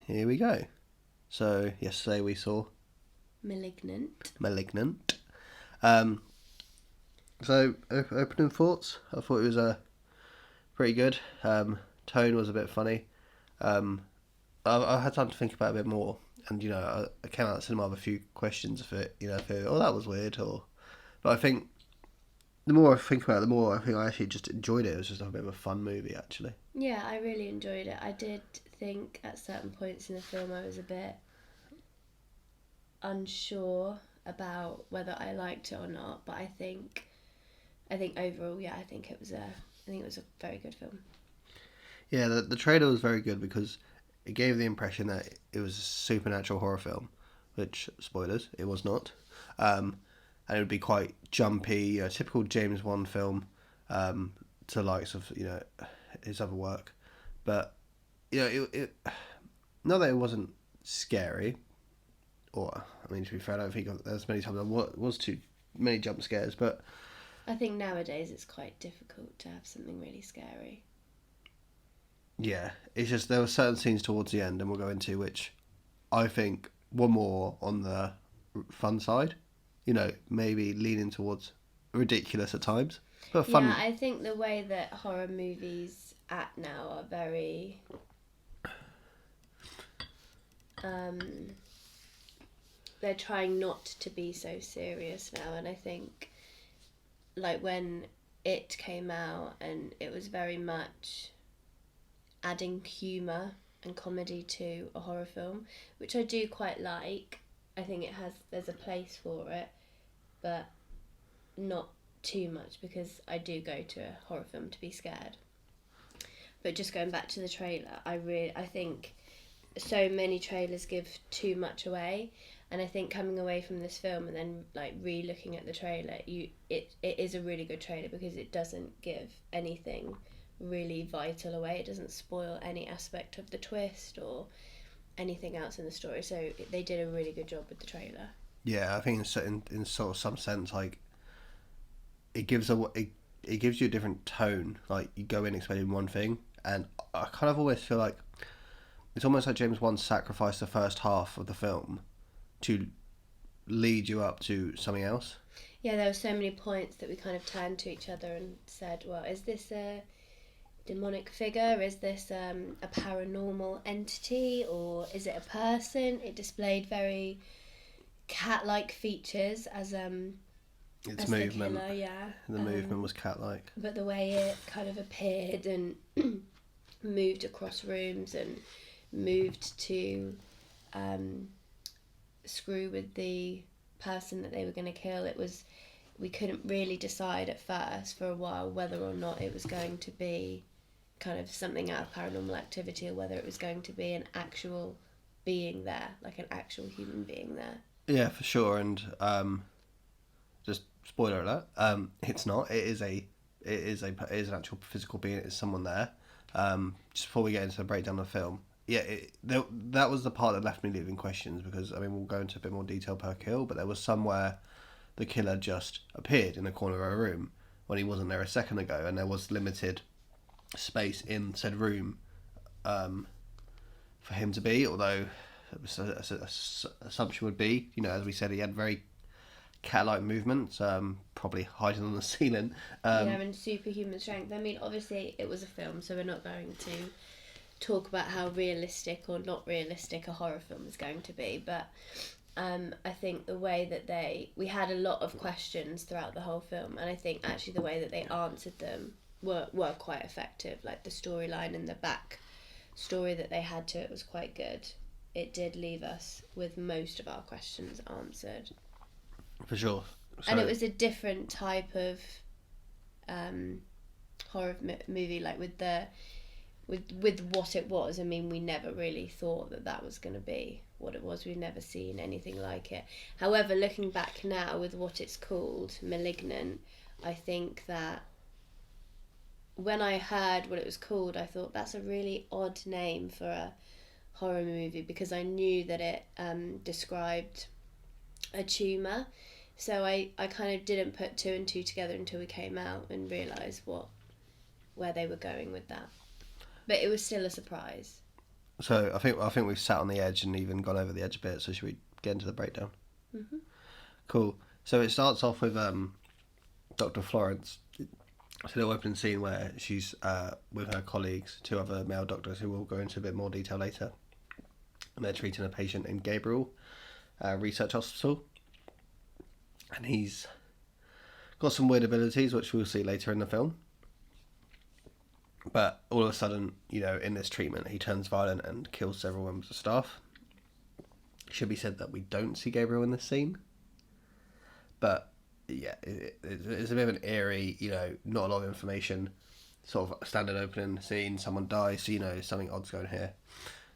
Here we go. So, yesterday we saw Malignant. Um, opening thoughts. I thought it was pretty good. Tone was a bit funny. I had time to think about it a bit more. And, I came out of the cinema with a few questions of it. That was weird. But I think the more I think about it, the more I think I actually just enjoyed it. It was just a bit of a fun movie, actually. Yeah, I really enjoyed it. I did think at certain points in the film I was a bit unsure about whether I liked it or not, but I think overall, yeah, I think it was a very good film. Yeah, the trailer was very good because it gave the impression that it was a supernatural horror film, which, spoilers, it was not. And it would be quite jumpy, a typical James Wan film, to the likes of, his other work. But, it not that it wasn't scary, or, I mean, to be fair, I don't think there's many times there was too many jump scares, but... I think nowadays it's quite difficult to have something really scary. Yeah, it's just there were certain scenes towards the end, and we'll go into which I think were more on the fun side. Maybe leaning towards ridiculous at times, but fun. Yeah, I think the way that horror movies act now are very they're trying not to be so serious now, and I think like when It came out and it was very much adding humour and comedy to a horror film, which I do quite like. I think there's a place for it, but not too much, because I do go to a horror film to be scared. But just going back to the trailer, I think so many trailers give too much away, and I think coming away from this film and then like re-looking at the trailer, it is a really good trailer because it doesn't give anything really vital away. It doesn't spoil any aspect of the twist or anything else in the story. So they did a really good job with the trailer. Yeah, I think in sort of some sense, like it gives it gives you a different tone. Like you go in expecting one thing, and I kind of always feel like it's almost like James Wan sacrificed the first half of the film to lead you up to something else. Yeah, there were so many points that we kind of turned to each other and said, well, is this a demonic figure? Is this a paranormal entity? Or is it a person? It displayed very cat-like features as Its movement, the killer, yeah. The movement was cat-like. But the way it kind of appeared and moved across rooms and moved to screw with the person that they were going to kill, we couldn't really decide at first for a while whether or not it was going to be kind of something out of Paranormal Activity or whether it was going to be an actual being there, like an actual human being there. Yeah, for sure. And just spoiler alert, it's not. It is an actual physical being. It's someone there. Just before we get into the breakdown of the film, yeah, that was the part that left me leaving questions, because I mean we'll go into a bit more detail per kill, but there was somewhere the killer just appeared in the corner of a room when he wasn't there a second ago, and there was limited space in said room for him to be. Although assumption would be, as we said, he had very cat-like movements, probably hiding on the ceiling. And superhuman strength. I mean, obviously it was a film, so we're not going to talk about how realistic or not realistic a horror film is going to be, but I think the way that we had a lot of questions throughout the whole film, and I think actually the way that they answered them were quite effective. Like the storyline and the back story that they had to it was quite good. It did leave us with most of our questions answered. For sure. So, and it was a different type of horror movie, like with what it was. I mean, we never really thought that was going to be what it was. We've never seen anything like it. However, looking back now with what it's called, Malignant, I think that when I heard what it was called, I thought that's a really odd name for a horror movie, because I knew that it described a tumour. So I kind of didn't put two and two together until we came out and realised where they were going with that. But it was still a surprise. So I think we've sat on the edge and even gone over the edge a bit. So should we get into the breakdown? Hmm. Cool. So it starts off with Dr. Florence. It's a little opening scene where she's with her colleagues, two other male doctors who we'll go into a bit more detail later. And they're treating a patient in Gabriel Research Hospital. And he's got some weird abilities, which we'll see later in the film. But all of a sudden, in this treatment, he turns violent and kills several members of staff. It should be said that we don't see Gabriel in this scene. But, yeah, it's a bit of an eerie, not a lot of information. Sort of a standard opening scene, someone dies, so something odd's going here.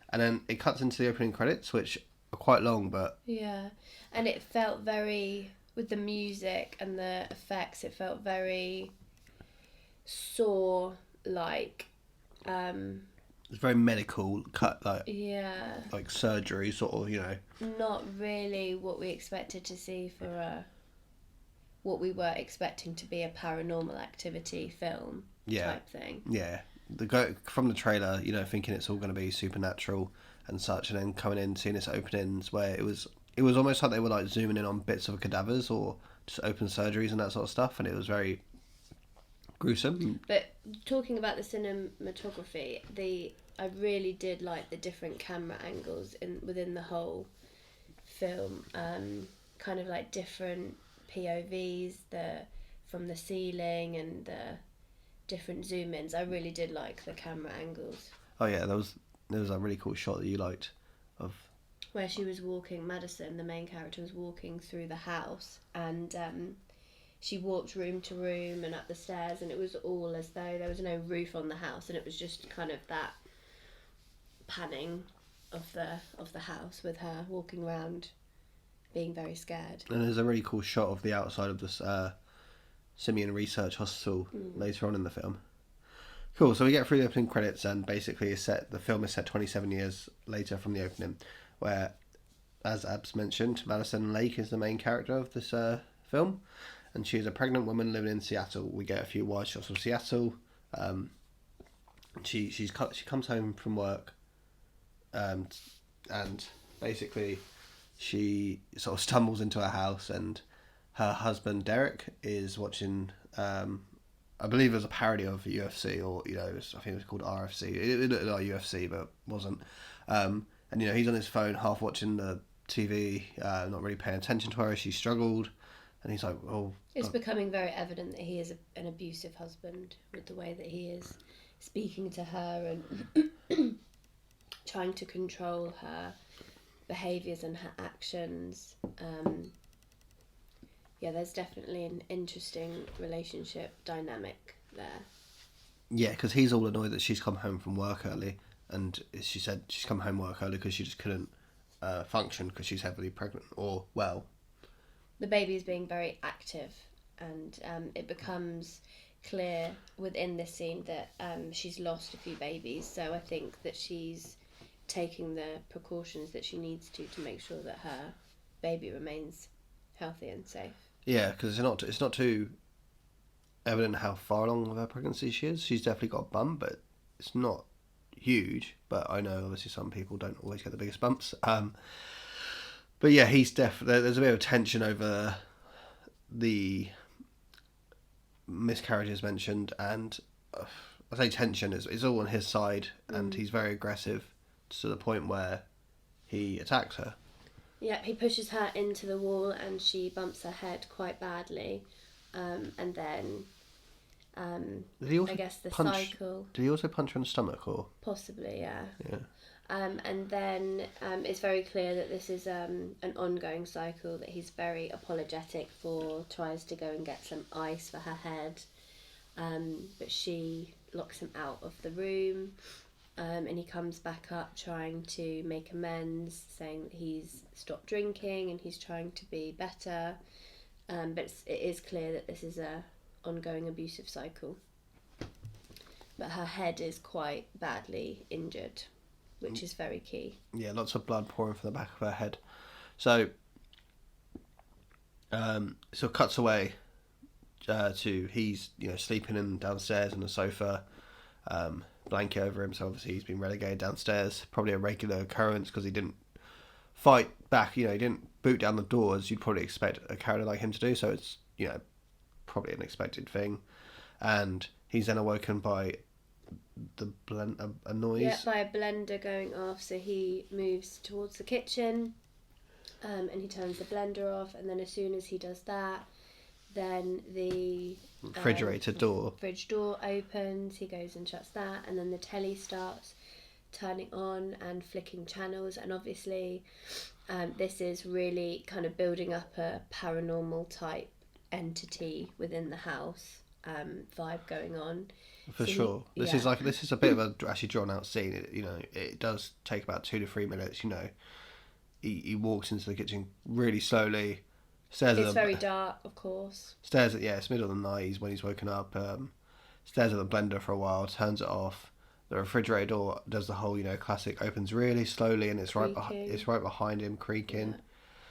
And then it cuts into the opening credits, which are quite long, but... Yeah, and it felt very... With the music and the effects, it felt very Saw-like. It's very medical, cut Yeah. like surgery, sort of, Not really what we expected to see for what we were expecting to be a paranormal activity film type thing. Yeah. From the trailer, thinking it's all going to be supernatural and such, and then coming in, seeing its openings where it was almost like they were like zooming in on bits of cadavers or just open surgeries and that sort of stuff, and it was very gruesome. But talking about the cinematography, I really did like the different camera angles within the whole film. Kind of like different POVs, from the ceiling and the different zoom ins. I really did like the camera angles. Oh yeah, there was a really cool shot that you liked of where she was walking. Madison, the main character, was walking through the house, and she walked room to room and up the stairs, and it was all as though there was no roof on the house, and it was just kind of that panning of the house with her walking around being very scared. And there's a really cool shot of the outside of this Simeon Research Hospital later on in the film. Cool, so we get through the opening credits, and basically the film is set 27 years later from the opening, where, as Abs mentioned, Madison Lake is the main character of this film, and she is a pregnant woman living in Seattle. We get a few wide shots of Seattle. She comes home from work, and basically she sort of stumbles into her house, and her husband Derek is watching. I believe it was a parody of UFC, or I think it was called RFC. It looked like UFC, but wasn't. And he's on his phone, half watching the TV, not really paying attention to her as she struggled. And he's like, "Oh." It's becoming very evident that he is an abusive husband with the way that he is speaking to her and trying to control her behaviours and her actions. There's definitely an interesting relationship dynamic there. Yeah, because he's all annoyed that she's come home from work early, and she said she's come home work early because she just couldn't function because she's heavily pregnant, or well. The baby is being very active, and it becomes clear within this scene that she's lost a few babies, so I think that she's taking the precautions that she needs to make sure that her baby remains healthy and safe. Yeah, because it's not too evident how far along with her pregnancy she is. She's definitely got a bump, but it's not huge. But I know obviously some people don't always get the biggest bumps. But yeah, there's a bit of tension over the miscarriages mentioned, and I say tension is all on his side, and he's very aggressive to the point where he attacks her. Yeah, he pushes her into the wall and she bumps her head quite badly. And then, I guess the cycle... Did he also punch her in the stomach, or...? Possibly, yeah. Yeah. And then it's very clear that this is an ongoing cycle that he's very apologetic for, tries to go and get some ice for her head, but she locks him out of the room. And he comes back up trying to make amends, saying that he's stopped drinking and he's trying to be better. But it is clear that this is a ongoing abusive cycle. But her head is quite badly injured, which is very key. Yeah, lots of blood pouring from the back of her head. So it cuts away to he's sleeping downstairs on the sofa. blanket over him. So obviously he's been relegated downstairs. Probably a regular occurrence because he didn't fight back. He didn't boot down the door as you'd probably expect a character like him to do. So it's probably an expected thing. And he's then awoken by a noise. Yeah, by a blender going off. So he moves towards the kitchen, and he turns the blender off. And then as soon as he does that, then the fridge door opens. He goes and shuts that, and then the telly starts turning on and flicking channels. And obviously, this is really kind of building up a paranormal type entity within the house. Vibe going on. For sure. This is a bit of a actually drawn out scene. It does take about 2 to 3 minutes. He walks into the kitchen really slowly. It's very dark, of course. It's middle of the night when he's woken up. Stares at the blender for a while, turns it off. The refrigerator door does the whole classic, opens really slowly, and it's right behind him, creaking. Yeah.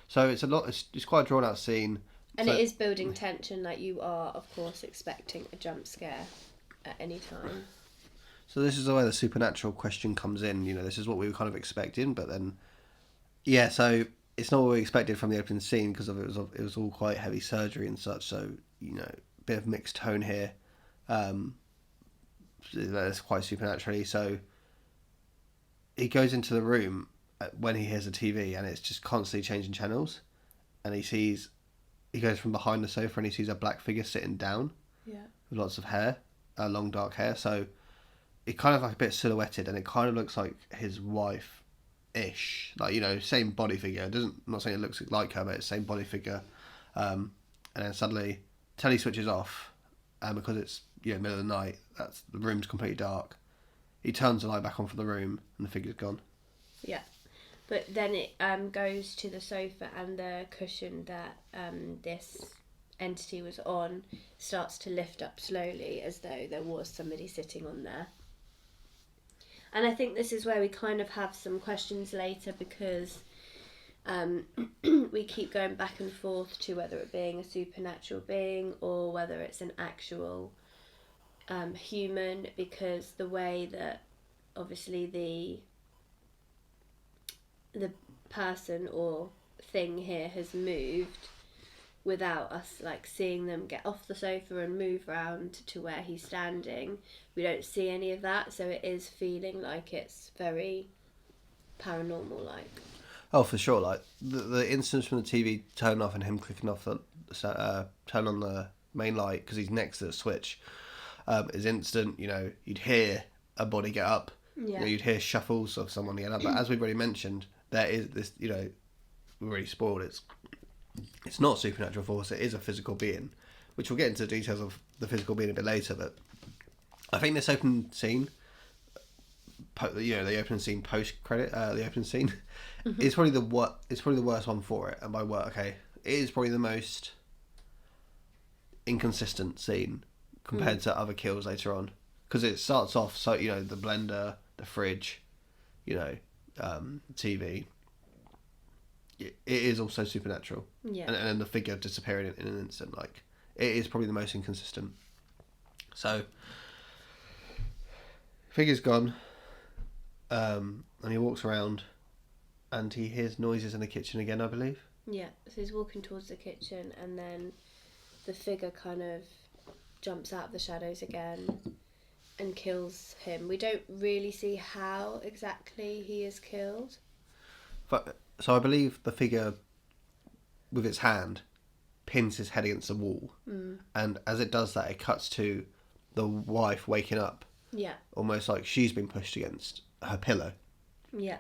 So it's quite a drawn out scene. And it is building tension, like you are, of course, expecting a jump scare at any time. So this is where the supernatural question comes in. This is what we were kind of expecting, but then, so it's not what we expected from the opening scene because it was all quite heavy surgery and such. So a bit of mixed tone here. That's quite supernaturally. So he goes into the room when he hears the TV, and it's just constantly changing channels, and he goes from behind the sofa and he sees a black figure sitting down. Yeah. With lots of hair, long dark hair. So it kind of like a bit silhouetted, and it kind of looks like his wife-ish. Same body figure. I'm not saying it looks like her, but it's same body figure. And then suddenly, telly switches off, and because it's middle of the night, the room's completely dark. He turns the light back on for the room, and the figure's gone. Yeah. But then it goes to the sofa, and the cushion that this entity was on starts to lift up slowly as though there was somebody sitting on there. And I think this is where we kind of have some questions later because we keep going back and forth to whether it being a supernatural being or whether it's an actual human, because the way that obviously the person or thing here has moved without us seeing them get off the sofa and move round to where he's standing. We don't see any of that, so it is feeling like it's very paranormal like. Oh, for sure. Like the instance from the TV turning off and him clicking off turn on the main light because he's next to the switch is instant. You'd hear a body get up. Yeah. You'd hear shuffles of someone getting up. But as we've already mentioned, there is this, we've already spoiled it. It's not a supernatural force, it is a physical being, which we'll get into the details of the physical being a bit later, but I think this opening scene, the opening scene post-credit, the opening scene, is probably the worst one for it, and by it is probably the most inconsistent scene compared to other kills later on, because it starts off, so, the blender, the fridge, TV, it is also supernatural. Yeah. And then the figure disappearing in an instant, it is probably the most inconsistent. So, figure's gone, and he walks around, and he hears noises in the kitchen again, I believe. Yeah, so he's walking towards the kitchen, and then the figure kind of jumps out of the shadows again and kills him. We don't really see how exactly he is killed. So I believe the figure, with its hand, pins his head against the wall. And as it does that, it cuts to the wife waking up. Yeah. Almost like she's been pushed against her pillow. Yeah.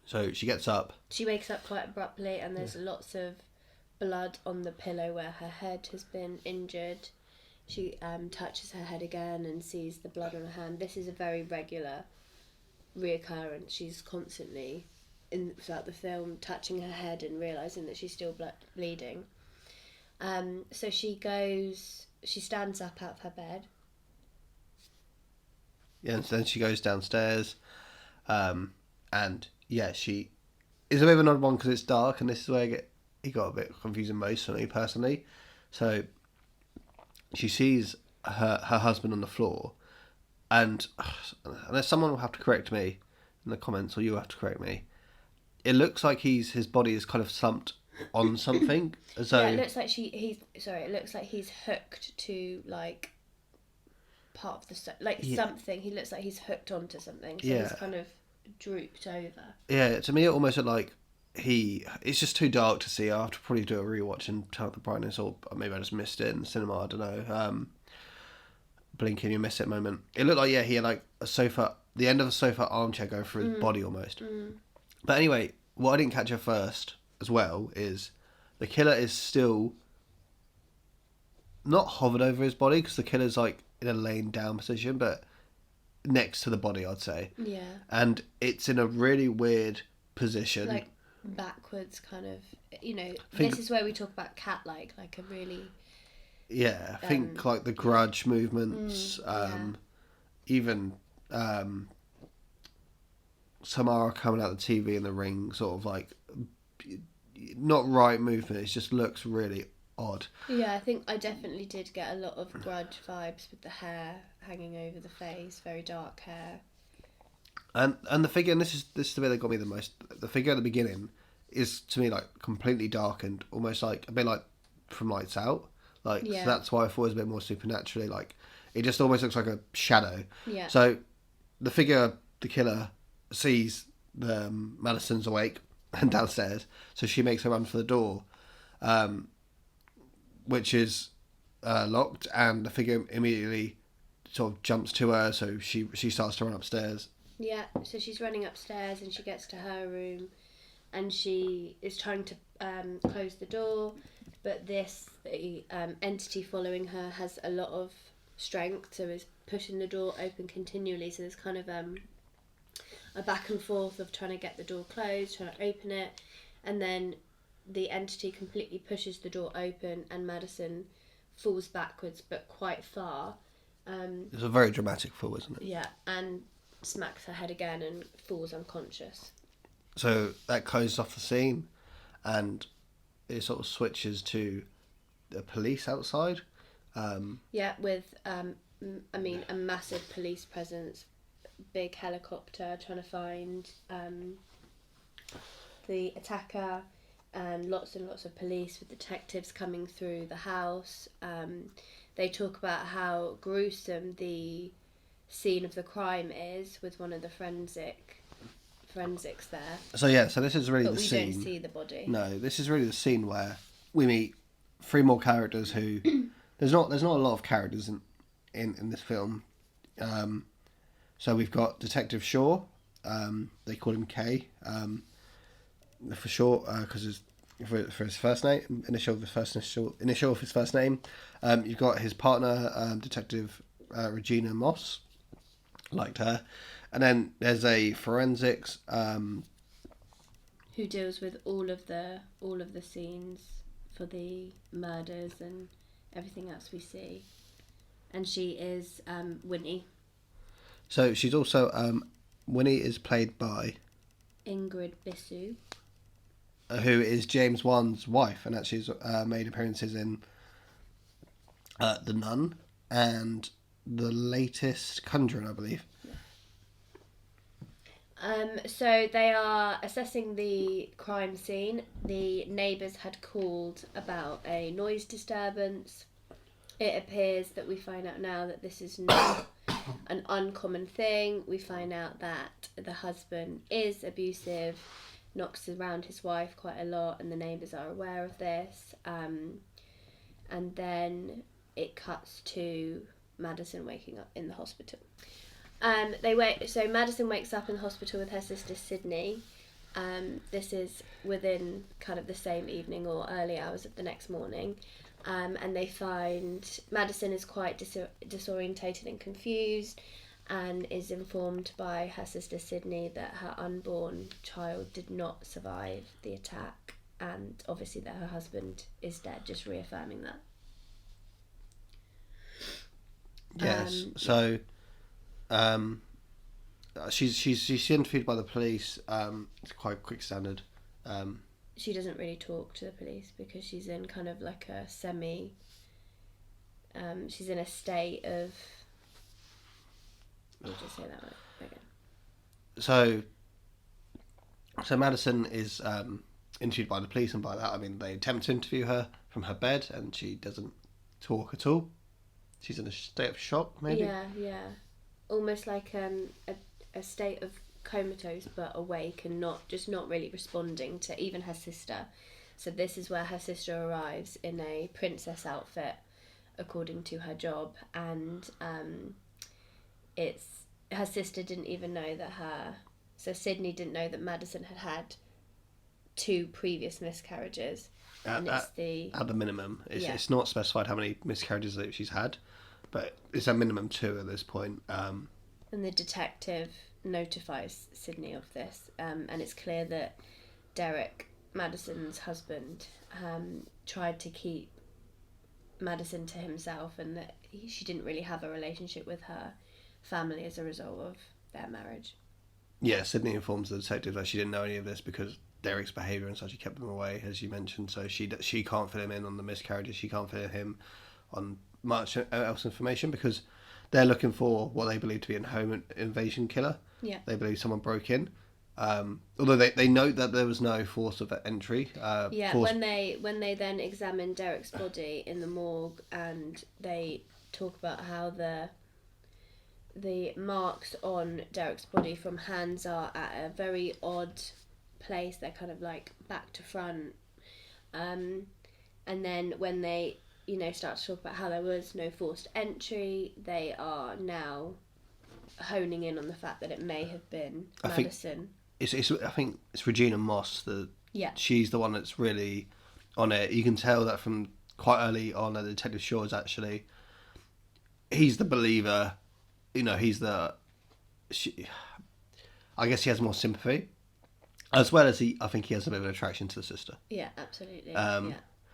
So she gets up. She wakes up quite abruptly, and there's lots of blood on the pillow where her head has been injured. She touches her head again and sees the blood on her hand. This is a very regular reoccurrence. She's constantly, throughout the film, touching her head and realising that she's still bleeding. So she stands up out of her bed. Yeah, and then she goes downstairs. And yeah, she is a bit of an odd one because it's dark, and this is where it got a bit confusing most for me personally. So she sees her husband on the floor, And unless someone will have to correct me in the comments, or you have to correct me, it looks like his body is kind of slumped on something. So Yeah, it looks like it looks like he's hooked to like part of the something. He looks like he's hooked onto something. So he's kind of drooped over. Yeah, to me it almost looked like it's just too dark to see. I have to probably do a rewatch and turn up the brightness, or maybe I just missed it in the cinema. I don't know. Blink and you miss it moment. It looked like he had like a sofa, the end of the sofa armchair going through his body almost. But anyway, what I didn't catch at first as well is the killer is still not hovered over his body, because the killer's like in a laying down position, but next to the body, I'd say. Yeah. And it's in a really weird position. Like backwards, kind of. This is where we talk about cat-like, like a really. Yeah, I think like the grudge movements, even Samara coming out the TV in the ring, sort of like not right movement. It just looks really odd. Yeah, I think I definitely did get a lot of grudge vibes with the hair hanging over the face, very dark hair. And the figure, and this is the bit that got me the most. The figure at the beginning is to me like completely darkened, almost like a bit like from Lights Out. So that's why I thought it was a bit more supernaturally. Like it just almost looks like a shadow. Yeah. So the figure, the killer, sees the Madison's awake and downstairs, so she makes her run for the door, which is locked, and the figure immediately sort of jumps to her, so she starts to run upstairs. Yeah, so she's running upstairs and she gets to her room and she is trying to close the door, but the entity following her has a lot of strength, so is pushing the door open continually, so there's kind of a back and forth of trying to get the door closed, trying to open it, and then the entity completely pushes the door open and Madison falls backwards but quite far. It's a very dramatic fall, isn't it? Yeah, and smacks her head again and falls unconscious. So that closes off the scene, and it sort of switches to the police outside. With a massive police presence, big helicopter trying to find the attacker, and lots of police with detectives coming through the house. They talk about how gruesome the scene of the crime is, with one of the forensics there. So this is really the scene. But we don't see the body. No, this is really the scene where we meet three more characters who there's not a lot of characters in this film. So we've got Detective Shaw. They call him K for short, because for his first name, initial of his first name. You've got his partner, Detective Regina Moss. Liked her. And then there's a forensics who deals with all of the scenes for the murders and everything else we see, and she is Winnie. So she's also Winnie is played by Ingrid Bissu, who is James Wan's wife, and actually has made appearances in The Nun and the latest Conjuring, I believe. So they are assessing the crime scene. The neighbours had called about a noise disturbance. It appears that we find out now that this is not an uncommon thing. We find out that the husband is abusive, knocks around his wife quite a lot, and the neighbours are aware of this. And then it cuts to Madison waking up in the hospital. So Madison wakes up in the hospital with her sister Sydney. This is within kind of the same evening or early hours of the next morning. And they find Madison is quite disorientated and confused, and is informed by her sister Sydney that her unborn child did not survive the attack, and obviously that her husband is dead, just reaffirming that. Yes. So she's interviewed by the police. It's quite quick standard. She doesn't really talk to the police because she's in kind of like a she's in a state of We'll just say that again. So Madison is interviewed by the police, and by that I mean they attempt to interview her from her bed, and she doesn't talk at all. She's in a state of shock, maybe. Yeah. Almost like a state of comatose, but awake and not really responding to even her sister. So this is where her sister arrives in a princess outfit, according to her job, and it's her sister didn't even know that Sydney didn't know that Madison had 2 previous miscarriages. At the minimum, it's not specified how many miscarriages that she's had, but it's a minimum 2 at this point. And the detective notifies Sydney of this, and it's clear that Derek, Madison's husband, tried to keep Madison to himself, and that she didn't really have a relationship with her family as a result of their marriage. Yeah, Sydney informs the detective that she didn't know any of this because Derek's behaviour and such, he kept them away, as you mentioned. So she can't fill him in on the miscarriages. She can't fill him on much else information because they're looking for what they believe to be a home invasion killer. Yeah. They believe someone broke in. Although they note that there was no force of entry. When they then examine Derek's body in the morgue, and they talk about how the marks on Derek's body from hands are at a very odd place. They're kind of like back to front. And then when they start to talk about how there was no forced entry, they are now honing in on the fact that it may have been Madison. I think it's Regina Moss. She's the one that's really on it. You can tell that from quite early on. The Detective Shores actually, he's the believer. He's I guess he has more sympathy, as well as I think he has a bit of an attraction to the sister. Yeah, absolutely.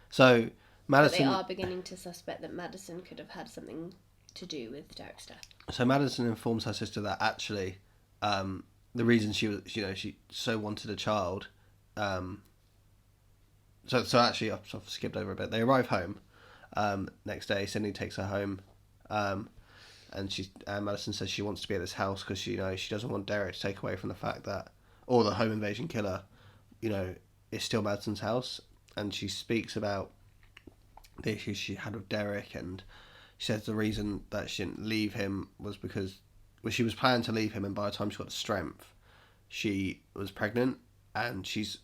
So Madison. But they are beginning to suspect that Madison could have had something to do with Derek's death. So Madison informs her sister that actually, the reason she was, she so wanted a child. So actually, I've skipped over a bit. They arrive home. Next day, Sydney takes her home. And Madison says she wants to be at this house because she doesn't want Derek to take away from the fact that, or the home invasion killer, is still Madison's house. And she speaks about the issues she had with Derek, and she says the reason that she didn't leave him was because she was planning to leave him, and by the time she got the strength, she was pregnant, and she's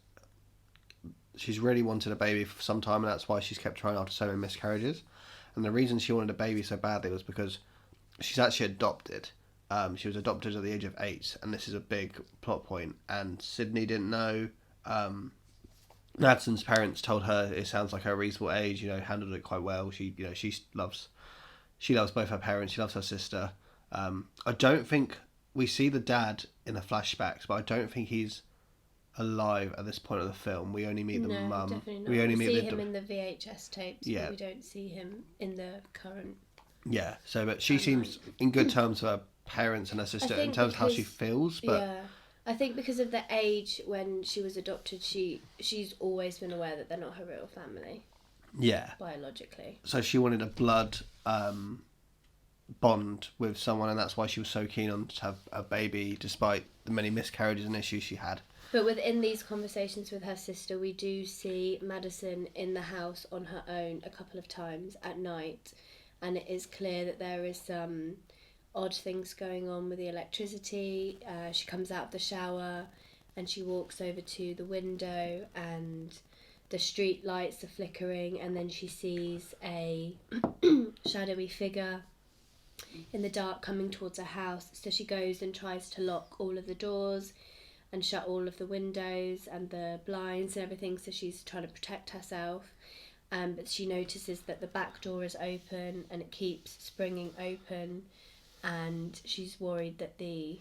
really wanted a baby for some time, and that's why she's kept trying after so many miscarriages. And the reason she wanted a baby so badly was because she's actually adopted. She was adopted at the age of 8, and this is a big plot point. And Sydney didn't know. Madison's parents told her it sounds like her reasonable age. Handled it quite well. She loves both her parents. She loves her sister. I don't think we see the dad in the flashbacks, but I don't think he's alive at this point of the film. We only meet the mum. Definitely not. We only see him in the VHS tapes, but we don't see him in the current. Yeah, but she seems in good terms with her parents and her sister in terms of how she feels. But yeah, I think because of the age when she was adopted, she's always been aware that they're not her real family. Yeah. Biologically. So she wanted a blood bond with someone, and that's why she was so keen on to have a baby, despite the many miscarriages and issues she had. But within these conversations with her sister, we do see Madison in the house on her own a couple of times at night. And it is clear that there is some odd things going on with the electricity. She comes out of the shower and she walks over to the window, and the street lights are flickering, and then she sees a shadowy figure in the dark coming towards her house. So she goes and tries to lock all of the doors and shut all of the windows and the blinds and everything, so she's trying to protect herself. But she notices that the back door is open and it keeps springing open, and she's worried that the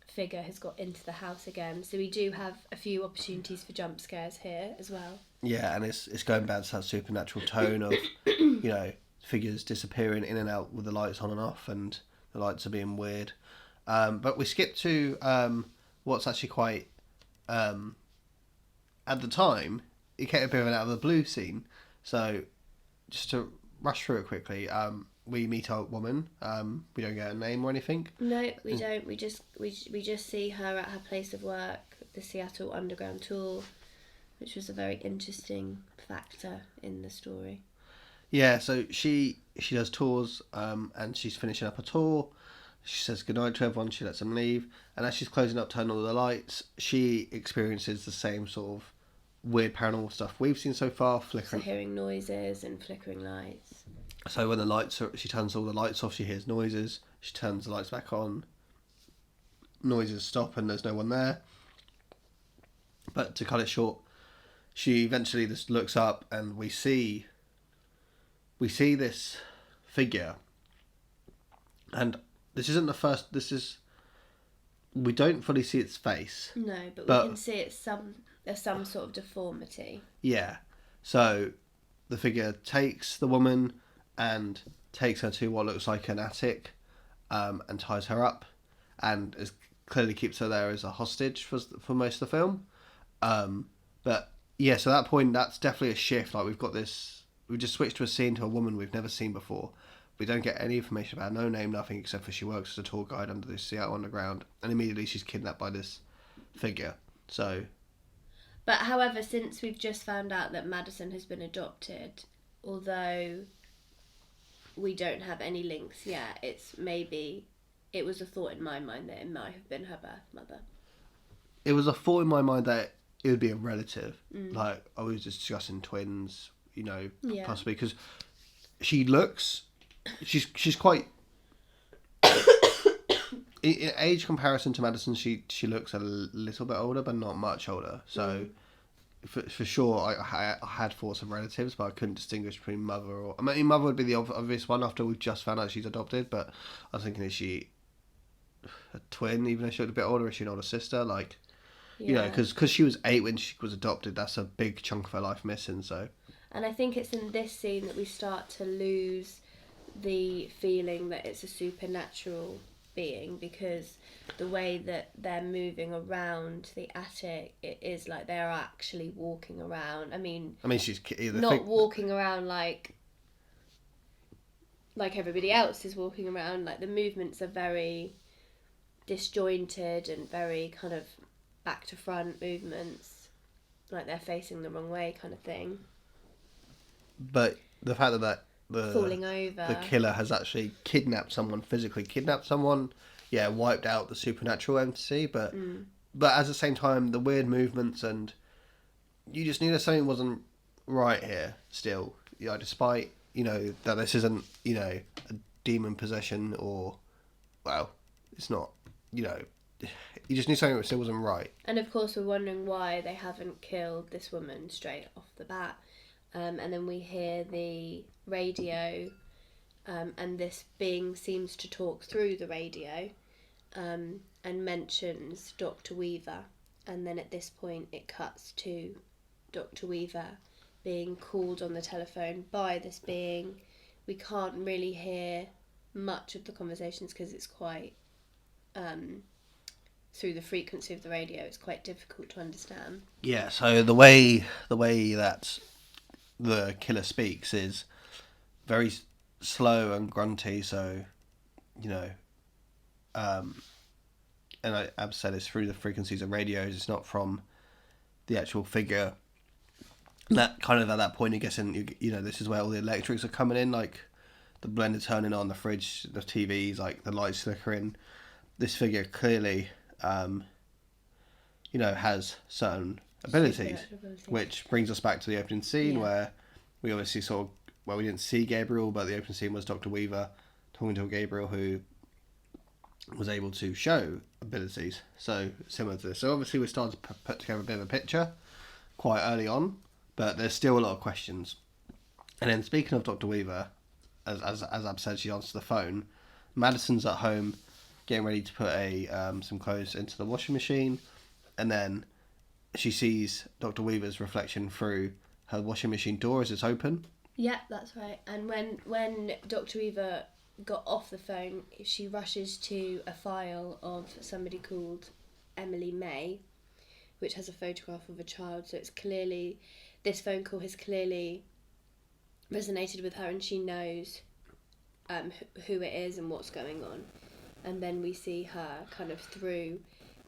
figure has got into the house again. So we do have a few opportunities for jump scares here as well. Yeah, and it's going back to that supernatural tone of figures disappearing in and out with the lights on and off, and the lights are being weird. But we skip to what's actually quite at the time. It came a bit of an out of the blue scene. So, just to rush through it quickly, we meet our woman. We don't get a name or anything. No, we don't. We just see her at her place of work, the Seattle Underground tour, which was a very interesting factor in the story. Yeah, so she does tours, and she's finishing up a tour. She says goodnight to everyone. She lets them leave, and as she's closing up, turning all the lights, she experiences the same sort of weird paranormal stuff we've seen so far, So flickering. hearing noises and flickering lights. So when she turns all the lights off, she hears noises. She turns the lights back on. Noises stop, and there's no one there. But to cut it short, she eventually just looks up, and we see this figure, and this isn't the first. We don't fully see its face. No, but we can see it's some sort of deformity. Yeah. So the figure takes the woman and takes her to what looks like an attic, and ties her up, and clearly keeps her there as a hostage for most of the film. But yeah, so at that point, that's definitely a shift. Like we've just switched to a scene to a woman we've never seen before. We don't get any information about her, no name, nothing, except for she works as a tour guide under the Seattle Underground, and immediately she's kidnapped by this figure. So, but however, since we've just found out that Madison has been adopted, although we don't have any links yet, it was a thought in my mind that it might have been her birth mother. It was a thought in my mind that it would be a relative. Like, I was discussing twins, possibly, because she's quite, in age comparison to Madison, she looks a little bit older, but not much older. So, for sure, I had thoughts of relatives, but I couldn't distinguish between mother or... I mean, mother would be the obvious one after we've just found out she's adopted, but I was thinking, is she a twin, even though she looked a bit older? Is she an older sister? Like... Yeah. Because she was 8 when she was adopted. That's a big chunk of her life missing. So, and I think it's in this scene that we start to lose the feeling that it's a supernatural being, because the way that they're moving around the attic, it is like they're actually walking around. I mean, she's walking around like everybody else is walking around. Like the movements are very disjointed and very kind of back to front movements, like they're facing the wrong way kind of thing. But the fact that falling over, the killer has actually physically kidnapped someone, wiped out the supernatural entity, but at the same time, the weird movements, and you just knew that something wasn't right here still. Despite, that this isn't, a demon possession or, well, it's not, you just knew something still wasn't right. And of course, we're wondering why they haven't killed this woman straight off the bat. And then we hear the radio, and this being seems to talk through the radio, and mentions Dr. Weaver. And then at this point, it cuts to Dr. Weaver being called on the telephone by this being. We can't really hear much of the conversations because it's quite... through the frequency of the radio, it's quite difficult to understand. Yeah, so the way that the killer speaks is very slow and grunty, so, and I've said it's through the frequencies of radios, it's not from the actual figure. That kind of, at that point, you're guessing, this is where all the electrics are coming in, like the blender turning on, the fridge, the TVs, like the lights flickering. This figure clearly... has certain abilities, which brings us back to the opening scene where we obviously we didn't see Gabriel, but the opening scene was Dr. Weaver talking to Gabriel, who was able to show abilities. So similar to this. So obviously we started to put together a bit of a picture quite early on, but there's still a lot of questions. And then speaking of Dr. Weaver, as Ab said, she answered the phone. Madison's at home getting ready to put some clothes into the washing machine, and then she sees Dr. Weaver's reflection through her washing machine door as it's open. Yeah, that's right. And when Dr. Weaver got off the phone, she rushes to a file of somebody called Emily May, which has a photograph of a child. So it's clearly, this phone call has clearly resonated with her, and she knows who it is and what's going on. And then we see her kind of through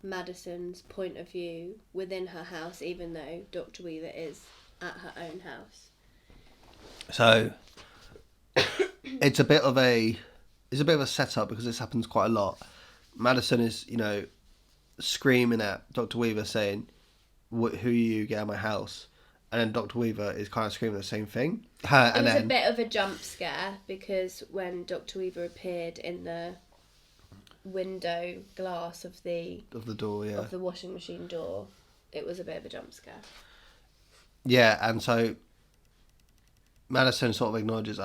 Madison's point of view within her house, even though Dr. Weaver is at her own house. So it's a bit of a setup because this happens quite a lot. Madison is, screaming at Dr. Weaver saying, "Who are you? Get out of my house." And then Dr. Weaver is kind of screaming the same thing. It was a bit of a jump scare because when Dr. Weaver appeared in the window glass of the door, yeah, of the washing machine door, it was a bit of a jump scare. Yeah, and so Madison sort of acknowledges,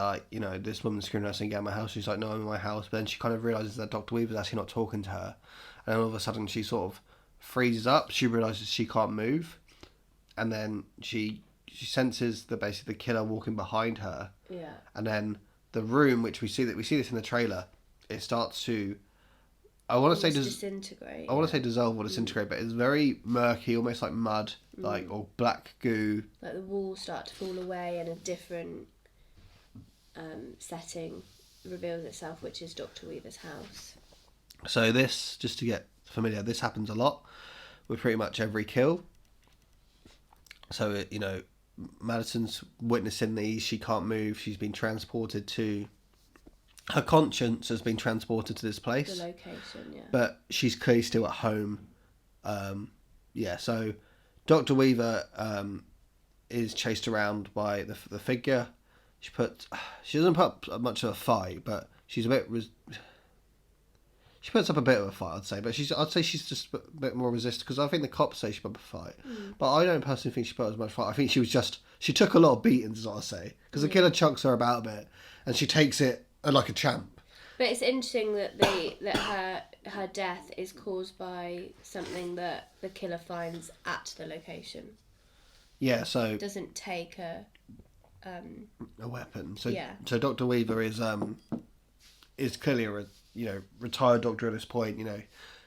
this woman's screaming at us and get out of my house. She's like, "No, I'm in my house." But then she kind of realises that Dr. Weaver's actually not talking to her. And then all of a sudden she sort of freezes up. She realises she can't move. And then she senses basically the killer walking behind her. Yeah. And then the room, which we see this in the trailer, it starts to, I want to say disintegrate. I want to say dissolve or disintegrate, but it's very murky, almost like mud, or black goo. Like the walls start to fall away, and a different setting reveals itself, which is Dr. Weaver's house. So this, just to get familiar, this happens a lot with pretty much every kill. So, Madison's witnessing these. She can't move. She's been transported to... Her conscience has been transported to this place. The location, yeah. But she's clearly still at home. So Dr. Weaver is chased around by the figure. She doesn't put up much of a fight, but she's a bit... She puts up a bit of a fight, I'd say, but I'd say she's just a bit more resistant, because I think the cops say she put up a fight, but I don't personally think she put up as much fight. I think she took a lot of beatings, is what I say, because the killer chunks her about a bit, and she takes it like a champ. But it's interesting that her death is caused by something that the killer finds at the location. Yeah, so it doesn't take a weapon. So yeah. So Dr. Weaver is clearly a retired doctor at this point.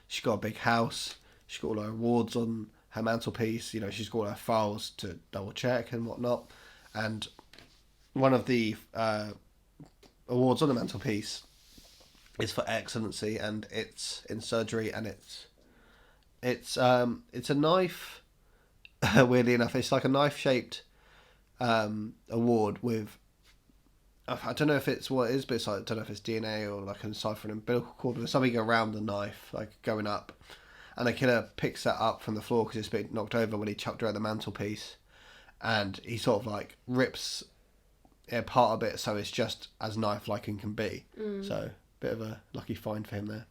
She's got a big house. She's got all her awards on her mantelpiece. She's got all her files to double check and whatnot. And one of the awards on the mantelpiece is for excellency, and it's in surgery, and it's a knife. Weirdly enough, it's like a knife-shaped award with, I don't know if it's what it is, but it's like, I don't know if it's DNA or like an umbilical cord with something around the knife, like going up. And the killer picks that up from the floor because it's been knocked over when he chucked her at the mantelpiece. And he sort of like rips it apart a bit so it's just as knife-like and can be. So, bit of a lucky find for him there.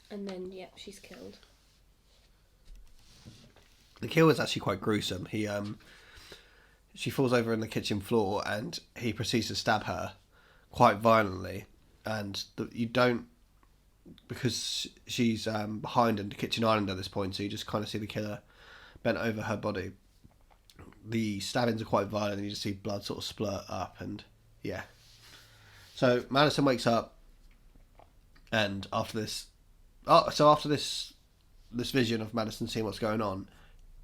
And then, she's killed. The kill is actually quite gruesome. She falls over in the kitchen floor and he proceeds to stab her quite violently, and you don't, because she's behind in the kitchen island at this point, so you just kind of see the killer bent over her body. The stabbings are quite violent, and you just see blood sort of splurt up, and yeah. So Madison wakes up, and after this vision of Madison seeing what's going on,